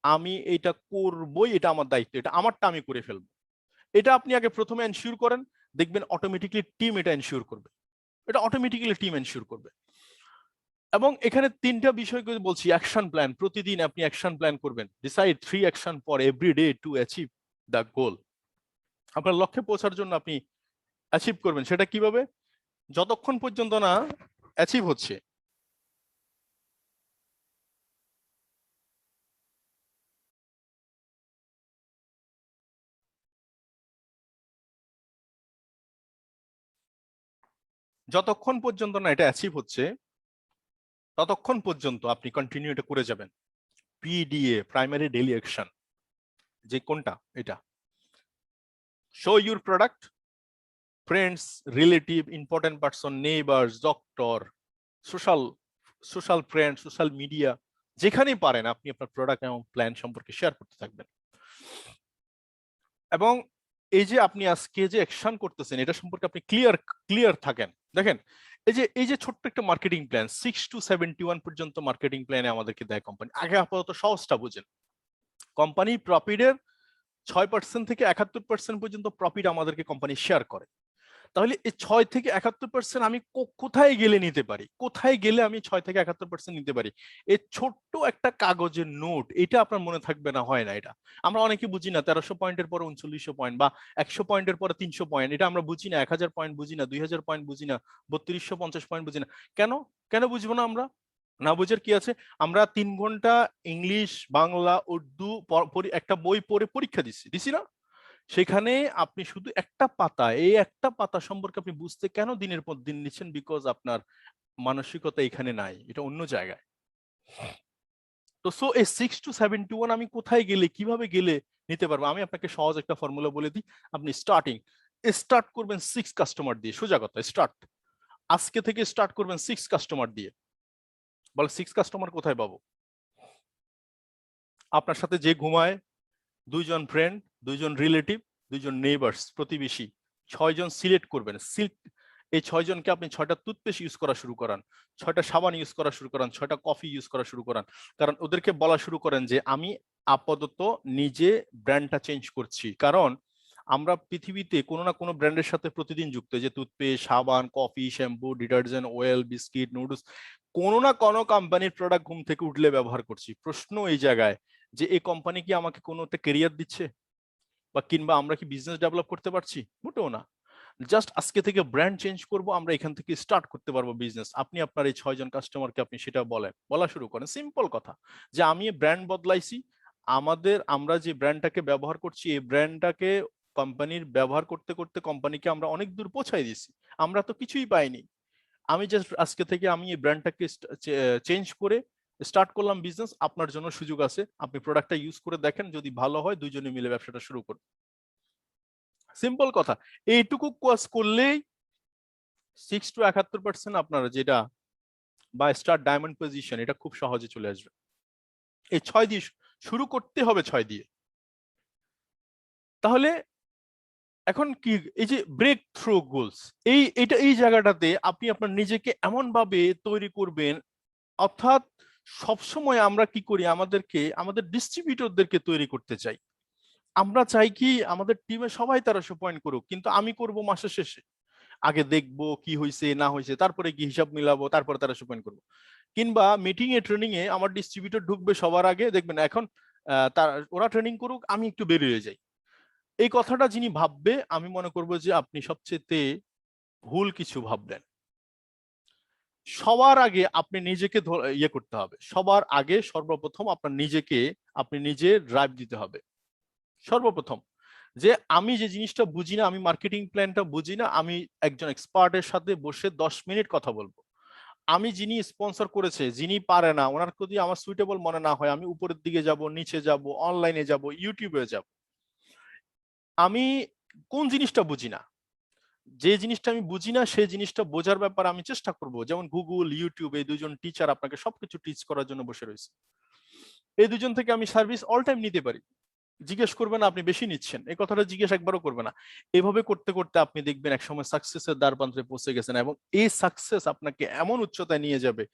আমি এটা করবই, এটা আমার দায়িত্ব, এটা আমারটা আমি করে ফেলবো। এটা আপনি আগে প্রথমে এনশিওর করেন, দেখবেন অটোমেটিকলি টিম এটা এনশিওর করবে, এটা অটোমেটিক্যালি টিম এনশিওর করবে। এবং এখানে 3টা বিষয় বলছি। অ্যাকশন প্ল্যান, প্রতিদিন আপনি অ্যাকশন প্ল্যান করবেন। Decide 3 action for every day to achieve the গোল। আপনার লক্ষ্যে পৌঁছার জন্য আপনি অ্যাচিভ করবেন, সেটা কিভাবে? যতক্ষণ পর্যন্ত না অ্যাচিভ হচ্ছে, যতক্ষণ পর্যন্ত না এটা অ্যাচিভ হচ্ছে ততক্ষণ পর্যন্ত আপনি কন্টিনিউ এটা করে যাবেন। পিডিএ, প্রাইমারি ডেইলি অ্যাকশন, যে কোনটা এটা, show your product, friends, relative, important person, neighbours, doctor, social social friend, social media, যেখানেই পারেন আপনি আপনার প্রোডাক্ট এবং প্ল্যান সম্পর্কে শেয়ার করতে থাকবেন। এবং এই যে আপনি আজকে যে অ্যাকশন করতেছেন এটা সম্পর্কে আপনি ক্লিয়ার থাকেন। দেখেন এই যে ছোট্ট একটা মার্কেটিং প্ল্যান 6 to 71 পর্যন্ত মার্কেটিং প্ল্যানে আমাদেরকে দেয় কোম্পানি। আগে আপাতত সহজটা বুঝেন। কোম্পানি প্রফিটের 6% থেকে 71% পর্যন্ত প্রফিট আমাদেরকে কোম্পানি শেয়ার করে। তাহলে এই 6 থেকে 71% আমি কোথায় গেলে নিতে পারি, কোথায় গেলে আমি 6 থেকে 71% নিতে পারি? এই ছোট্ট একটা কাগজের নোট, এটা আপনার মনে থাকবে না, হয় না এটা। আমরা অনেকে বুঝি না 1300 পয়েন্টের পরে 3900 পয়েন্ট, বা 100 পয়েন্টের পরে 300 পয়েন্ট, এটা আমরা বুঝি না। 1000 পয়েন্ট বুঝি না, 2000 পয়েন্ট বুঝি না, 3250 পয়েন্ট বুঝি না। কেন কেন বুঝবো না আমরা? না বুঝার কি আছে? আমরা 3 ঘন্টা ইংলিশ, বাংলা, উর্দু একটা বই পড়ে পরীক্ষা দিছি না? সেখানে আপনি শুধু একটা পাতা, এই একটা পাতা সম্পর্কে আপনি বুঝতে কেন দিনের পর দিন নিচ্ছেন? বিকজ আপনার মানসিকতা এখানে নাই, এটা অন্য জায়গায়। তো সো এই 6 to 71 আমি কোথায় গেলে, কিভাবে গেলে নিতে পারবো? আমি আপনাকে সহজ একটা ফর্মুলা বলে দিই। আপনি স্টার্ট করবেন 6 কাস্টমার দিয়ে। সোজা কথা, আজকে থেকে স্টার্ট করবেন 6 কাস্টমার দিয়ে। বলে 6 কাস্টমার কোথায় পাবো? আপনার সাথে যে ঘুমায়, 2 জন ফ্রেন্ড, 2 জন রিলেটিভ, 2 জন নেইবার্স, প্রতিবেশী, 6 জন সিলেক্ট করবেন। এই 6 জনকে আপনি 6টা টুথপেস্ট ইউজ করা শুরু করান, 6টা সাবান ইউজ করা শুরু করান, 6টা কফি ইউজ করা শুরু করান। কারণ ওদেরকে বলা শুরু করেন যে আমি আপাতত নিজে ব্র্যান্ডটা চেঞ্জ করছি। কারণ আমরা পৃথিবীতে কোনো না কোনো ব্র্যান্ডের সাথে প্রতিদিন যুক্ত, যে টুথপেস্ট, সাবান, coffee, shampoo, detergent, oil, biscuit, noodles, কোনো না কোনো কোম্পানির প্রোডাক্ট ঘুম থেকে উঠলে ব্যবহার করছি। প্রশ্ন এই জায়গায় যে এই কোম্পানি কি আমাকে কোনো একটা কেরিয়ার দিচ্ছে, বা কিংবা আমরা কি বিজনেস ডেভেলপ করতে পারছি? মোটেও না। জাস্ট আজকে থেকে ব্র্যান্ড চেঞ্জ করব, আমরা এখান থেকে স্টার্ট করতে পারবো বিজনেস। আপনি আপনার এই 6 জন কাস্টমারকে আপনি সেটা বলা শুরু করেন। সিম্পল কথা, যে আমি ব্র্যান্ড বদলাইছি, আমরা যে ব্র্যান্ডটাকে ব্যবহার করছি, এই ব্র্যান্ডটাকে কোম্পানির ব্যবহার করতে করতে কোম্পানিকে আমরা অনেক দূর পৌঁছাই দিছি। আমরা তো কিছুই পাইনি। আমি জাস্ট আজকে থেকে আমি এই ব্র্যান্ডটাকে চেঞ্জ করে স্টার্ট করলাম বিজনেস। আপনার জন্য সুযোগ আছে, আপনি প্রোডাক্টটা ইউজ করে দেখেন, যদি ভালো হয় দুইজনে মিলে ব্যবসাটা শুরু করুন। সিম্পল কথা। এইটুকু কাজ করলেই 6 to 71% আপনারা যেটা, বা স্টার ডায়মন্ড পজিশন, এটা খুব সহজে চলে আসবে। এই 6 দিয়ে শুরু করতে হবে, 6 দিয়ে। তাহলে এখন কি, এই যে ব্রেক থ্রু গোলস, এই জায়গাটাতে আপনি আপনার নিজেকে এমন ভাবে তৈরি করবেন, অর্থাৎ সবসময় আমরা কি করি, আমাদের ডিস্ট্রিবিউটরদেরকে তৈরি করতে চাই। আমরা চাই কি আমাদের টিমে সবাই 1300 পয়েন্ট করুক, কিন্তু আমি করব মাসের শেষে। আগে দেখবো কি হয়েছে না হয়েছে, তারপরে কি হিসাব মিলাবো, তারপরে 1300 পয়েন্ট করবো। কিংবা মিটিং এ, ট্রেনিং এ আমার ডিস্ট্রিবিউটর ঢুকবে সবার আগে, দেখবেন এখন ওরা ট্রেনিং করুক, আমি একটু বেরিয়ে যাই। এই কথাটা যিনি ভাববে, আমি মনে করবো যে আপনি সবচেয়ে ভুল কিছু ভাবলেন। সবার আগে আপনি নিজেকে ইয়ে করতে হবে। সবার আগে সর্বপ্রথম আপনি নিজে ড্রাইভ দিতে হবে। সর্বপ্রথম, যে আমি যে জিনিসটা বুঝি না, আমি মার্কেটিং প্ল্যানটা বুঝি না, আমি একজন এক্সপার্টের সাথে বসে 10 মিনিট কথা বলবো। আমি যিনি স্পন্সর করেছে, যিনি পারে না, ওনার যদি আমার সুইটেবল মনে না হয়, আমি উপরের দিকে যাব, নিচে যাব, অনলাইনে যাব, ইউটিউবে যাব। আমি কোন জিনিসটা বুঝি না, যে জিনিসটা আমি বুঝি না সেই জিনিসটা বোঝার ব্যাপারে আমি চেষ্টা করব। যেমন গুগল, ইউটিউব, এই দুজন টিচার আপনাকে সবকিছু টিচ করার জন্য বসে রয়েছে। এই দুজন থেকে আমি সার্ভিস অল টাইম নিতে পারি। জিজ্ঞেস করবে না আপনি বেশি নিচ্ছেন, এই কথাটা জিজ্ঞেস একবারও করবে না। এভাবে করতে করতে আপনি দেখবেন একসময় সাকসেসের দ্বার প্রান্তে পৌঁছে গেছেন, এবং এই সাকসেস আপনাকে এমন উচ্চতায় নিয়ে যাবে,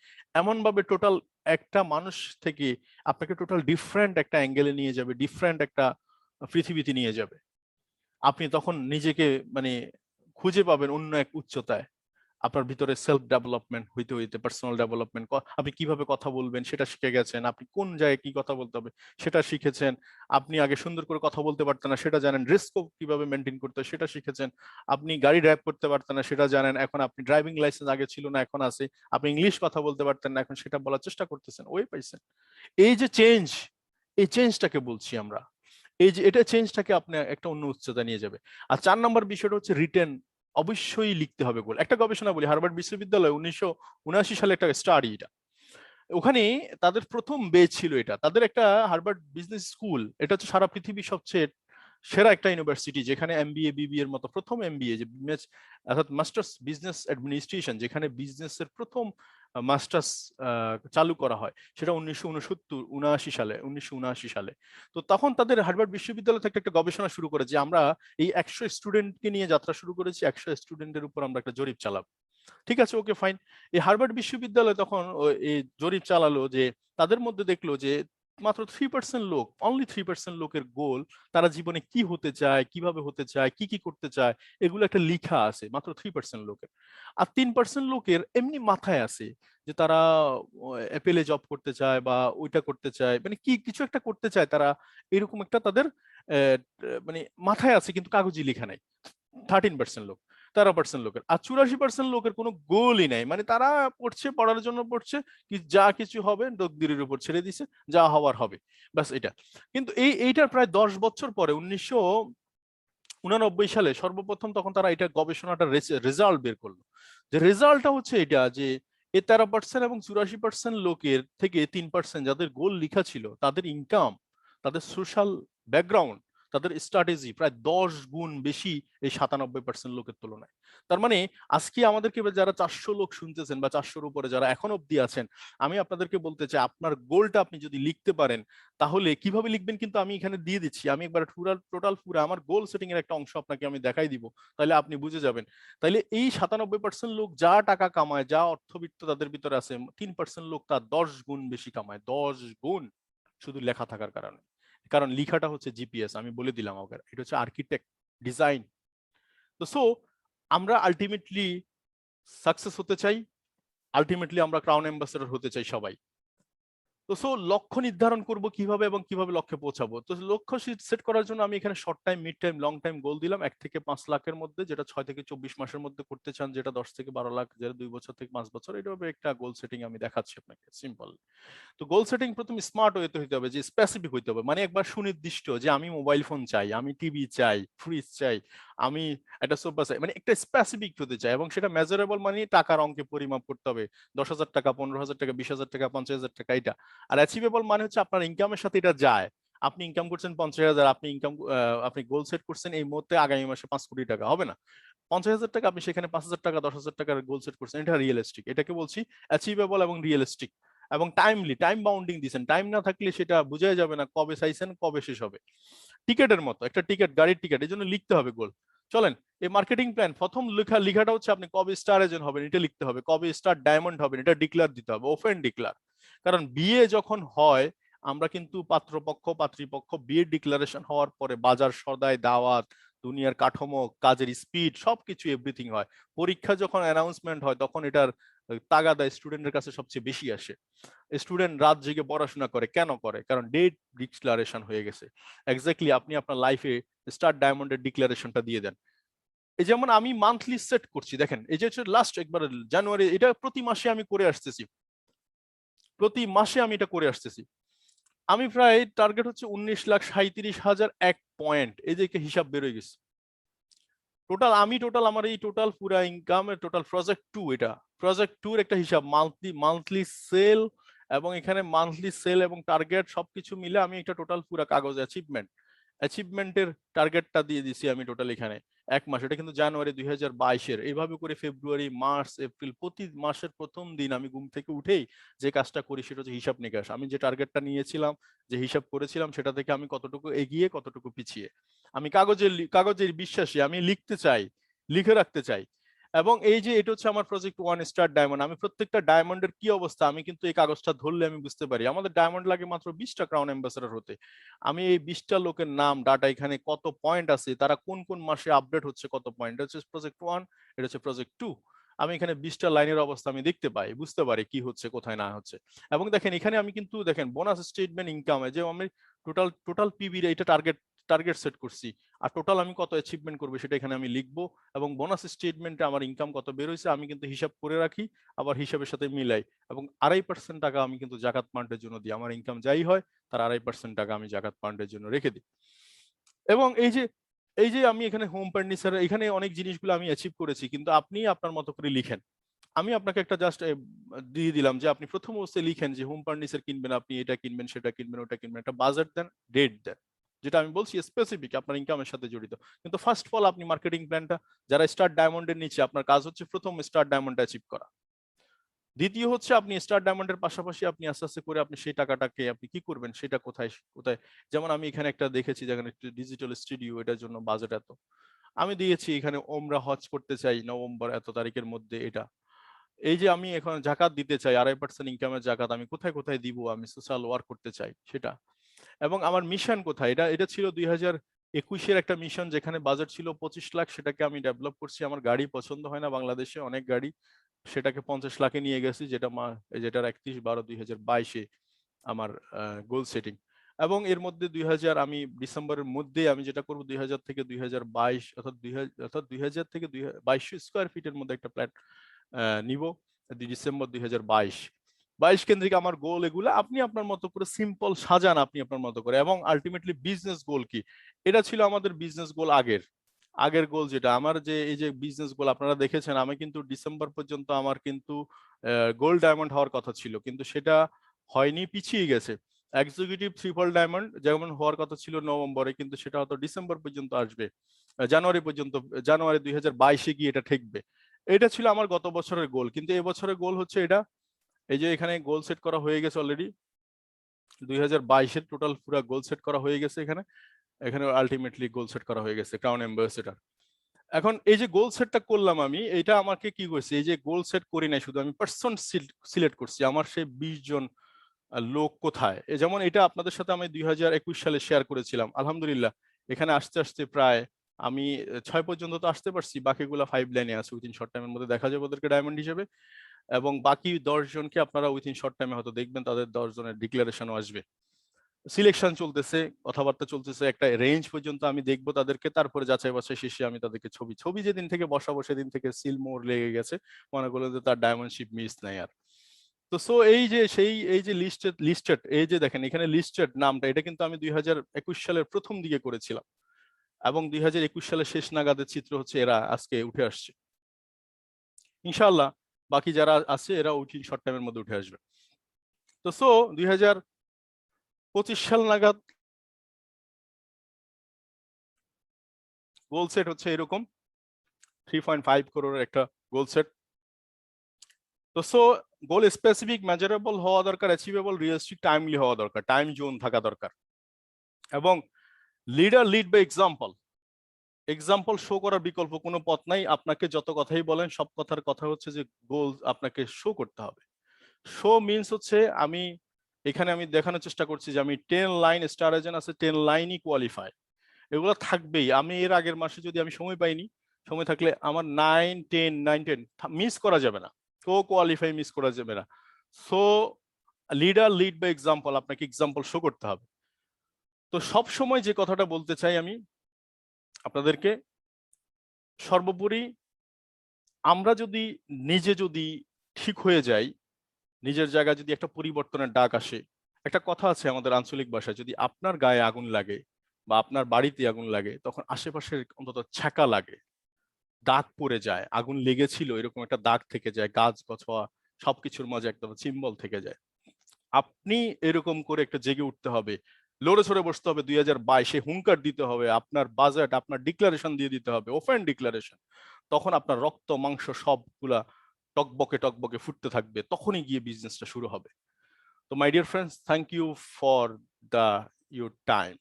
এমন ভাবে টোটাল একটা মানুষ থেকে আপনাকে টোটাল ডিফারেন্ট একটা অ্যাঙ্গেলে নিয়ে যাবে, ডিফারেন্ট একটা পৃথিবীতে নিয়ে যাবে। আপনি তখন নিজেকে মানে খুঁজে পাবেন অন্য এক উচ্চতায়। আপনার ভিতরে সেলফ ডেভেলপমেন্ট হইতে হইতে পার্সোনাল ডেভেলপমেন্ট, আপনি কিভাবে কথা বলবেন সেটা শিখে গেছেন, আপনি কোন জায়গায় কি কথা বলতে হবে সেটা শিখেছেন, আপনি আগে সুন্দর করে কথা বলতে পারতেন না সেটা জানেন, রিস্ক কিভাবে মেনটেন করতে হয় সেটা শিখেছেন, আপনি গাড়ি ড্রাইভ করতে পারতেন না সেটা জানেন, এখন আপনি ড্রাইভিং লাইসেন্স আগে ছিল না এখন আছে, আপনি ইংলিশ কথা বলতে পারতেন না এখন সেটা বলার চেষ্টা করতেছেন, ওই পাইছেন। এই যে চেঞ্জ, এই চেঞ্জটাকে বলছি আমরা, এই যে এটা চেঞ্জটাকে আপনি একটা অন্য উচ্চতা নিয়ে যাবে। আর 4 নম্বর বিষয়টা হচ্ছে রিটেন অবশ্যই লিখতে হবে গোল। একটা গবেষণা বলি, হার্ভার্ড বিশ্ববিদ্যালয় 1979 সালে একটা স্টাডি, এটা ওখানে তাদের প্রথম বেচ ছিল, এটা তাদের একটা হার্ভার্ড বিজনেস স্কুল, এটা হচ্ছে সারা পৃথিবীর সবচেয়ে সেরা একটা ইউনিভার্সিটি, যেখানে এমবিএ বিবিএ এর মতো প্রথম এমবিএ, যে অর্থাৎ মাস্টার্স বিজনেস অ্যাডমিনিস্ট্রেশন, যেখানে বিজনেসের প্রথম মাস্টার্স চালু করা হয়, সেটা 1979 সালে। তো তখন তাদের হার্ভার্ড বিশ্ববিদ্যালয় থেকে একটা গবেষণা শুরু করে যে আমরা এই 100 স্টুডেন্টকে নিয়ে যাত্রা শুরু করেছি, 100 স্টুডেন্টের উপর আমরা একটা জরিপ চালাবো। ঠিক আছে, ওকে ফাইন। এই হার্ভার্ড বিশ্ববিদ্যালয় তখন এই জরিপ চালালো যে তাদের মধ্যে দেখলো যে মাত্র 3% লোক, অনলি 3% লোকের গোল, তারা জীবনে কি হতে চায়, কিভাবে হতে চায়, কি কি করতে চায়, এগুলো একটা লিখা আছে মাত্র 3% লোকের। আর 3% লোকের এমনি মাথায় আছে যে তারা অ্যাপেলে জব করতে চায় বা ওইটা করতে চায়, মানে কি কিছু একটা করতে চায় তারা, এরকম একটা তাদের মানে মাথায় আছে, কিন্তু কাগজে লেখা নাই। 13% লোক, 13% লোকের। আর 84% লোকের কোনো গোলই নাই, মানে তারা পড়ছে, পড়ার জন্য পড়ছে, কি যা কিছু হবে তকদিরের উপর ছেড়ে দিছে, যা হওয়ার হবে, ব্যাস এটা। কিন্তু এইটার প্রায় 10 বছর পরে 1989 সালে সর্বপ্রথম তখন তারা এটা গবেষণাটা রেজাল্ট বের করলো, যে রেজাল্টটা হচ্ছে এটা যে এই 13% এবং 84% লোকের থেকে 3% যাদের গোল লেখা ছিল, তাদের ইনকাম, তাদের সোশ্যাল ব্যাকগ্রাউন্ড, তাদের স্ট্র্যাটেজি প্রায় 10 গুণ বেশি এই 97% লোকের তুলনায়। তার মানে আজকে আমাদেরকে যারা 400 লোক শুনতেছেন বা 400-র উপরে যারা এখন অব্দি আছেন, আমি আপনাদেরকে বলতে চাই আপনার গোলটা আপনি যদি লিখতে পারেন, তাহলে কিভাবে লিখবেন কিন্তু আমি এখানে দিয়ে দিচ্ছি। আমি একবার টোটাল পুরো আমার গোল সেটিং এর একটা অংশ আপনাকে আমি দেখাই দিব, তাহলে আপনি বুঝে যাবেন। তাইলে এই 97% লোক যা টাকা কামায়, যা অর্থবিত্ত তাদের ভিতরে আছে, 3% লোক তার 10 গুণ বেশি কামায়, 10 গুণ, শুধু লেখা থাকার কারণে। কারণ লিখাটা হচ্ছে জিপিএস, আমি বলে দিলাম ওকে, এটা হচ্ছে আর্কিটেক্ট ডিজাইন। তো সো আমরা আলটিমেটলি সাকসেস হতে চাই, আলটিমেটলি আমরা ক্রাউন অ্যাম্বাসেডর হতে চাই সবাই। তো সো লক্ষ্য নির্ধারণ করব কিভাবে এবং কিভাবে লক্ষ্যে পৌঁছাবো। তো লক্ষ্য সেট করার জন্য আমি এখানে short time, mid time, long time goal দিলাম। 1 থেকে 5 লাখের মধ্যে, যেটা 6 থেকে 24 মাসের মধ্যে করতে চান, যেটা 10 থেকে 12 লাখ, যেটা 2 বছর থেকে 5 বছর, এইভাবে একটা গোল সেটিং আমি দেখাচ্ছি আপনাকে, সিম্পল। তো গোল সেটিং প্রথম স্মার্ট ওয়েতে হইতে হবে, যে স্পেসিফিক হইতে হবে, মানে একবার সুনির্দিষ্ট, যে আমি মোবাইল ফোন চাই, আমি টিভি চাই, ফ্রিজ চাই, আমি একটা সোফা চাই, মানে একটা স্পেসিফিক হতে চাই, এবং সেটা মেজারেবল, মানে টাকার অঙ্কে পরিমাপ করতে হবে। 10,000 টাকা, 15,000 টাকা, 20,000 টাকা, 50,000 টাকা, এটা। আর অ্যাচিভেবল মানে হচ্ছে আপনার ইনকামের সাথে এটা যায়। আপনি ইনকাম করছেন 50,000, আপনি গোল সেট করছেন এই মুহূর্তে আগামী মাসে 5 কোটি টাকা, হবে না? 50,000 টাকা, আপনি সেখানে 5,000 টাকা, 10,000 টাকার গোল সেট করছেন, এটা রিয়েলিস্টিক, এটাকে বলছি অ্যাচিভেবল এবং রিয়েলিস্টিক। এবং টাইমলি, টাইম বাউন্ডিং দিচ্ছেন, টাইম না থাকলে সেটা বোঝাই যাবে না কবে চাইছেন, কবে শেষ হবে। টিকেটের মতো, একটা টিকিট, গাড়ির টিকিট, এই জন্য লিখতে হবে গোল। চলেন, এই মার্কেটিং প্ল্যান প্রথম লেখাটা হচ্ছে আপনি কবে স্টার এজেন্ট হবেন, এটা লিখতে হবে। কবে স্টার ডায়মন্ড হবেন, এটা ডিক্লার দিতে হবে, ওপেন ডিক্লার। কারণ বিয়ে যখন হয়, আমরা কিন্তু পাত্রপক্ষ পাত্রীপক্ষ বিয়ের ডিক্লারেশন হওয়ার পরে বাজার সদাই, দাওয়াত, দুনিয়ার কাঠামো, কাজের স্পিড, সবকিছু এভরিথিং হয়। পরীক্ষা যখন অ্যানাউন্সমেন্ট হয়, তখন এটার তাগাদা স্টুডেন্টের কাছে সবচেয়ে বেশি আসে। স্টুডেন্ট রাত জেগে পড়াশোনা করে, কেন করে? কারণ ডেট ডিক্লারেশন হয়ে গেছে। এক্স্যাক্টলি আপনি আপনার লাইফে স্টার ডায়মন্ডের ডিক্লারেশনটা দিয়ে দেন। এই যেমন আমি মান্থলি সেট করছি, দেখেন এই যে লাস্ট একবার জানুয়ারি, এটা প্রতি মাসে আমি করে আসতেছি, প্রতি মাসে আমি এটা করে আসতেছি। আমি প্রায় টার্গেট হচ্ছে 19,37,001 এই যে হিসাব বেরোয় গেছে। টোটাল আমার এই টোটাল পুরা ইনকামের টোটাল প্রজেক্ট 2, এটা প্রজেক্ট 2 এর একটা হিসাব, মান্থলি সেল, এবং এখানে মান্থলি সেল এবং টার্গেট সবকিছু মিলে আমি একটা টোটাল পুরা কাগজ অ্যাচিভমেন্টের টার্গেটটা দিয়ে দিছি আমি টোটাল এখানে 1 মাস। এটা কিন্তু জানুয়ারি 2022-এর। এইভাবে করে ফেব্রুয়ারি, মার্চ, এপ্রিল, প্রতি মাসের প্রথম দিন আমি ঘুম থেকে উঠেই যে কাজটা করি সেটা হচ্ছে হিসাব নিকাশ। আমি যে টার্গেটটা নিয়েছিলাম, যে হিসাব করেছিলাম, সেটা থেকে আমি কতটুকু এগিয়ে, কতটুকু পিছিয়ে। আমি কাগজের বিশ্বাসী, আমি লিখতে চাই, লিখে রাখতে চাই। এবং এই যে এটা হচ্ছে আমার প্রজেক্ট 1 স্টার ডায়মন্ড, আমি প্রত্যেকটা ডায়মন্ডের কি অবস্থা আমি কিন্তু এই কাগজটা ধরলে আমি বুঝতে পারি। আমাদের ডায়মন্ড লাগে মাত্র 20টা ক্রাউন অ্যাম্বাসেডর হতে। আমি এই 20টা লোকের নাম, ডাটা, এখানে কত পয়েন্ট আছে, তারা কোন কোন মাসে আপডেট হচ্ছে, কত পয়েন্ট, এটা হচ্ছে প্রজেক্ট 1, এটা হচ্ছে প্রজেক্ট 2। আমি এখানে 20টা লাইনের অবস্থা আমি দেখতে পাই, বুঝতে পারি কি হচ্ছে, কোথায় না হচ্ছে। এবং দেখেন এখানে আমি কিন্তু দেখেন বোনাস স্টেটমেন্ট ইনকাম, যে আমি টোটাল পিবি এটা টার্গেট সেট করছি, আর টোটাল আমি কত অ্যাচিভমেন্ট করবো সেটা এখানে আমি লিখবো। এবং বোনাস স্টেটমেন্টে আমার ইনকাম কত বের হয়েছে আমি কিন্তু হিসাব করে রাখি, আবার হিসাবের সাথে মিলাই। এবং 2.5% টাকা আমি কিন্তু জাকাত ফান্ডের জন্য দিই, আমার ইনকাম যাই হয় তার 2.5% টাকা আমি জাকাত ফান্ডের জন্য রেখে দিই। এবং এই যে এই যে আমি এখানে হোম ফার্নিচার, এখানে অনেক জিনিসগুলো আমি অ্যাচিভ করেছি, কিন্তু আপনি আপনার মতো করে লিখেন। আমি আপনাকে একটা জাস্ট দিয়ে দিলাম যে আপনি প্রথম অবস্থায় লিখেন যে হোম ফার্নিচার কিনবেন, আপনি এটা কিনবেন, সেটা কিনবেন, ওটা কিনবেন, একটা বাজেট দেন, ডেট দেন, যেটা আমি বলছি স্পেসিফিক আপনার ইনকামের সাথে জড়িত। কিন্তু ফার্স্ট অফ অল আপনি মার্কেটিং প্ল্যানটা, যারা স্টার ডায়মন্ডের নিচে, আপনার কাজ হচ্ছে প্রথম স্টার ডায়মন্ড অ্যাচিভ করা। দ্বিতীয় হচ্ছে আপনি স্টার ডায়মন্ডের পাশাপাশি আপনি আস্তে আস্তে করে আপনি সেই টাকাটাকে আপনি কি করবেন, সেটা কোথায় কোথায়। যেমন আমি এখানে একটা দেখেছি, যেখানে ডিজিটাল স্টুডিও, এটার জন্য বাজেট এত আমি দিয়েছি। এখানে ওমরা হজ করতে চাই নভেম্বর এত তারিখের মধ্যে, এটা। এই যে আমি এখন জাকাত দিতে চাই, 2.5% ইনকামের জাকাত আমি কোথায় কোথায় দিব, আমি সোশ্যাল ওয়ার্ক করতে চাই সেটা। এবং আমার মিশন কোথায়, এটা এটা ছিল 2021-এর একটা মিশন, যেখানে বাজেট ছিল 25 লাখ, সেটাকে আমি ডেভেলপ করছি। আমার গাড়ি পছন্দ হয় না বাংলাদেশে, অনেক গাড়ি, সেটাকে 50 লাখে নিয়ে গেছি, যেটার 31/12/2022-এ আমার গোল সেটিং। এবং এর মধ্যে 2000 আমি ডিসেম্বরের মধ্যে আমি যেটা করব, 2000 থেকে 2022, অর্থাৎ 2000 থেকে 2200 স্কোয়ার ফিটের মধ্যে একটা ফ্ল্যাট নিব ডিসেম্বর 2022 কেন্দ্রিক আমার গোল এগুলা। আপনি আপনার মতো করে সিম্পল সাজান, আপনি আপনার মতো করে। এবং আলটিমেটলি বিজনেস গোল কি, এটা ছিল আমাদের বিজনেস গোল আগের আগের গোল, যেটা আমার যে এই যে বিজনেস গোল আপনারা দেখেছেন, আমি কিন্তু ডিসেম্বর পর্যন্ত আমার কিন্তু গোল্ড ডায়মন্ড হওয়ার কথা ছিল, কিন্তু সেটা হয়নি, পিছিয়ে গেছে। এক্সিকিউটিভ ট্রিপল ডায়মন্ড যেমন হওয়ার কথা ছিল নভেম্বরে, কিন্তু সেটা হয়তো ডিসেম্বর পর্যন্ত আসবে, জানুয়ারি পর্যন্ত, জানুয়ারি 2022-এ গিয়ে এটা ঠেকবে। এটা ছিল আমার গত বছরের গোল, কিন্তু এবছরের গোল হচ্ছে এটা। এই যে এখানে গোল সেট করা হয়ে গেছে অলরেডি, 2022-এর টোটাল পুরো গোল সেট করা হয়ে গেছে। এখানে এখানে আলটিমেটলি গোল সেট করা হয়ে গেছে ক্রাউন অ্যাম্বাসেডর। এখন এই যে গোল সেটটা করলাম আমি, এটা আমাকে কি করছে, এই যে গোল সেট করি নাই শুধু, আমি পার্সন সিলেক্ট করছি, আমার সেই 20 জন লোক কোথায়। যেমন এটা আপনাদের সাথে আমি 2021 সালে শেয়ার করেছিলাম। আলহামদুলিল্লাহ এখানে আসতে আসতে প্রায় আমি 6 পর্যন্ত তো আসতে পারছি, বাকিগুলো 5 লাইনে আছে, উইথিন শর্ট টাইমের মধ্যে দেখা যাবে ওদেরকে ডায়মন্ড হিসেবে। এবং বাকি 10 জনকে আপনারা উইথিন শর্ট টাইমে হয়তো দেখবেন, তাদের 10 জনের ডিক্লারেশনও আসবে। সিলেকশন চলতেছে, কথাবার্তা চলতেছে, একটা রেঞ্জ পর্যন্ত আমি দেখবো তাদেরকে, তারপরে যাচাই বাছাই শেষে আমি তাদেরকে ছবি ছবি যেদিন থেকে বসাবো সেদিন থেকে সিল মোর লেগে গেছে, মনে করলো যে তার ডায়মন্ডশিপ মিস নাই আর। তো সো এই যে সেই এই যে লিস্টেড, এই যে দেখেন এখানে লিস্টেড নামটা, এটা কিন্তু আমি 2021 সালের প্রথম দিকে করেছিলাম, এবং 2021 সালের শেষ নাগাদের চিত্র হচ্ছে এরা আজকে উঠে আসছে। ইনশাআল্লাহ বাকি যারা আছে এরা উইথিন শর্ট টাইমের মধ্যে উঠে আসবে। তো সো 2025 সাল নাগাদ গোল সেট হচ্ছে এরকম 3.5 করোড়ের একটা গোল সেট। তো সো গোল স্পেসিফিক, মেজারেবল হওয়া দরকার, অ্যাচিভেবল, রিয়েলিস্টিক, টাইমলি হওয়া দরকার, টাইম জোন থাকা দরকার। এবং leader lead by example, example show করার বিকল্প কোনো পথ নাই। আপনাকে যত কথাই বলেন, সব কথার কথা হচ্ছে যে গোল আপনাকে শো করতে হবে। শো মিনস হচ্ছে আমি এখানে আমি দেখানোর চেষ্টা করছি যে আমি 10 লাইন স্টার এজেন্ট আছে, 10 লাইনই কোয়ালিফাই, এগুলো থাকবেই। আমি এর আগের মাসে যদি আমি সময় পাইনি, সময় থাকলে আমার 9 10 মিস করা যাবে না, কোয়ালিফাই মিস করা যাবে না। So leader lead by example, আপনাকে এক্সাম্পল শো করতে হবে। তো সব সময় যে কথাটা বলতে চাই আমি আপনাদেরকে, সর্বোপরি আমরা যদি নিজে যদি ঠিক হয়ে যাই, নিজের জায়গায় যদি একটা পরিবর্তনের ডাক আসে। একটা কথা আছে আমাদের আঞ্চলিক ভাষায়, যদি আপনার গায়ে আগুন লাগে বা আপনার বাড়িতে আগুন লাগে, তখন আশেপাশের অন্তত ছ্যাঁকা লাগে, দাগ পড়ে যায়, আগুন লেগেছিল এরকম একটা দাগ থেকে যায়, গাছ গছওয়া সবকিছুর মাঝে একদম সিম্বল থেকে যায়। আপনি এরকম করে একটা জেগে উঠতে হবে, লড়ে ছড়ে বসতে হবে, 2022-এ হুঙ্কার দিতে হবে, আপনার বাজেট, আপনার ডিক্লারেশন দিয়ে দিতে হবে, ওপেন ডিক্লারেশন। তখন আপনার রক্ত মাংস সবগুলা টকবকে টকবকে ফুটতে থাকবে, তখনই গিয়ে বিজনেসটা শুরু হবে। তো my dear friends, thank you for the your time.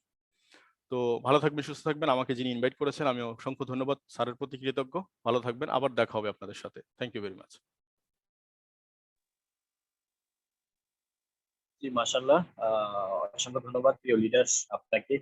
তো ভালো থাকবেন, সুস্থ থাকবেন। আমাকে যিনি ইনভাইট করেছেন আমি অসংখ্য ধন্যবাদ, স্যারের প্রতি কৃতজ্ঞ। ভালো থাকবেন, আবার দেখা হবে আপনাদের সাথে। Thank you very much. জি মাশাআল্লাহ, অসংখ্য ধন্যবাদ প্রিয় লিডার আপনাকে।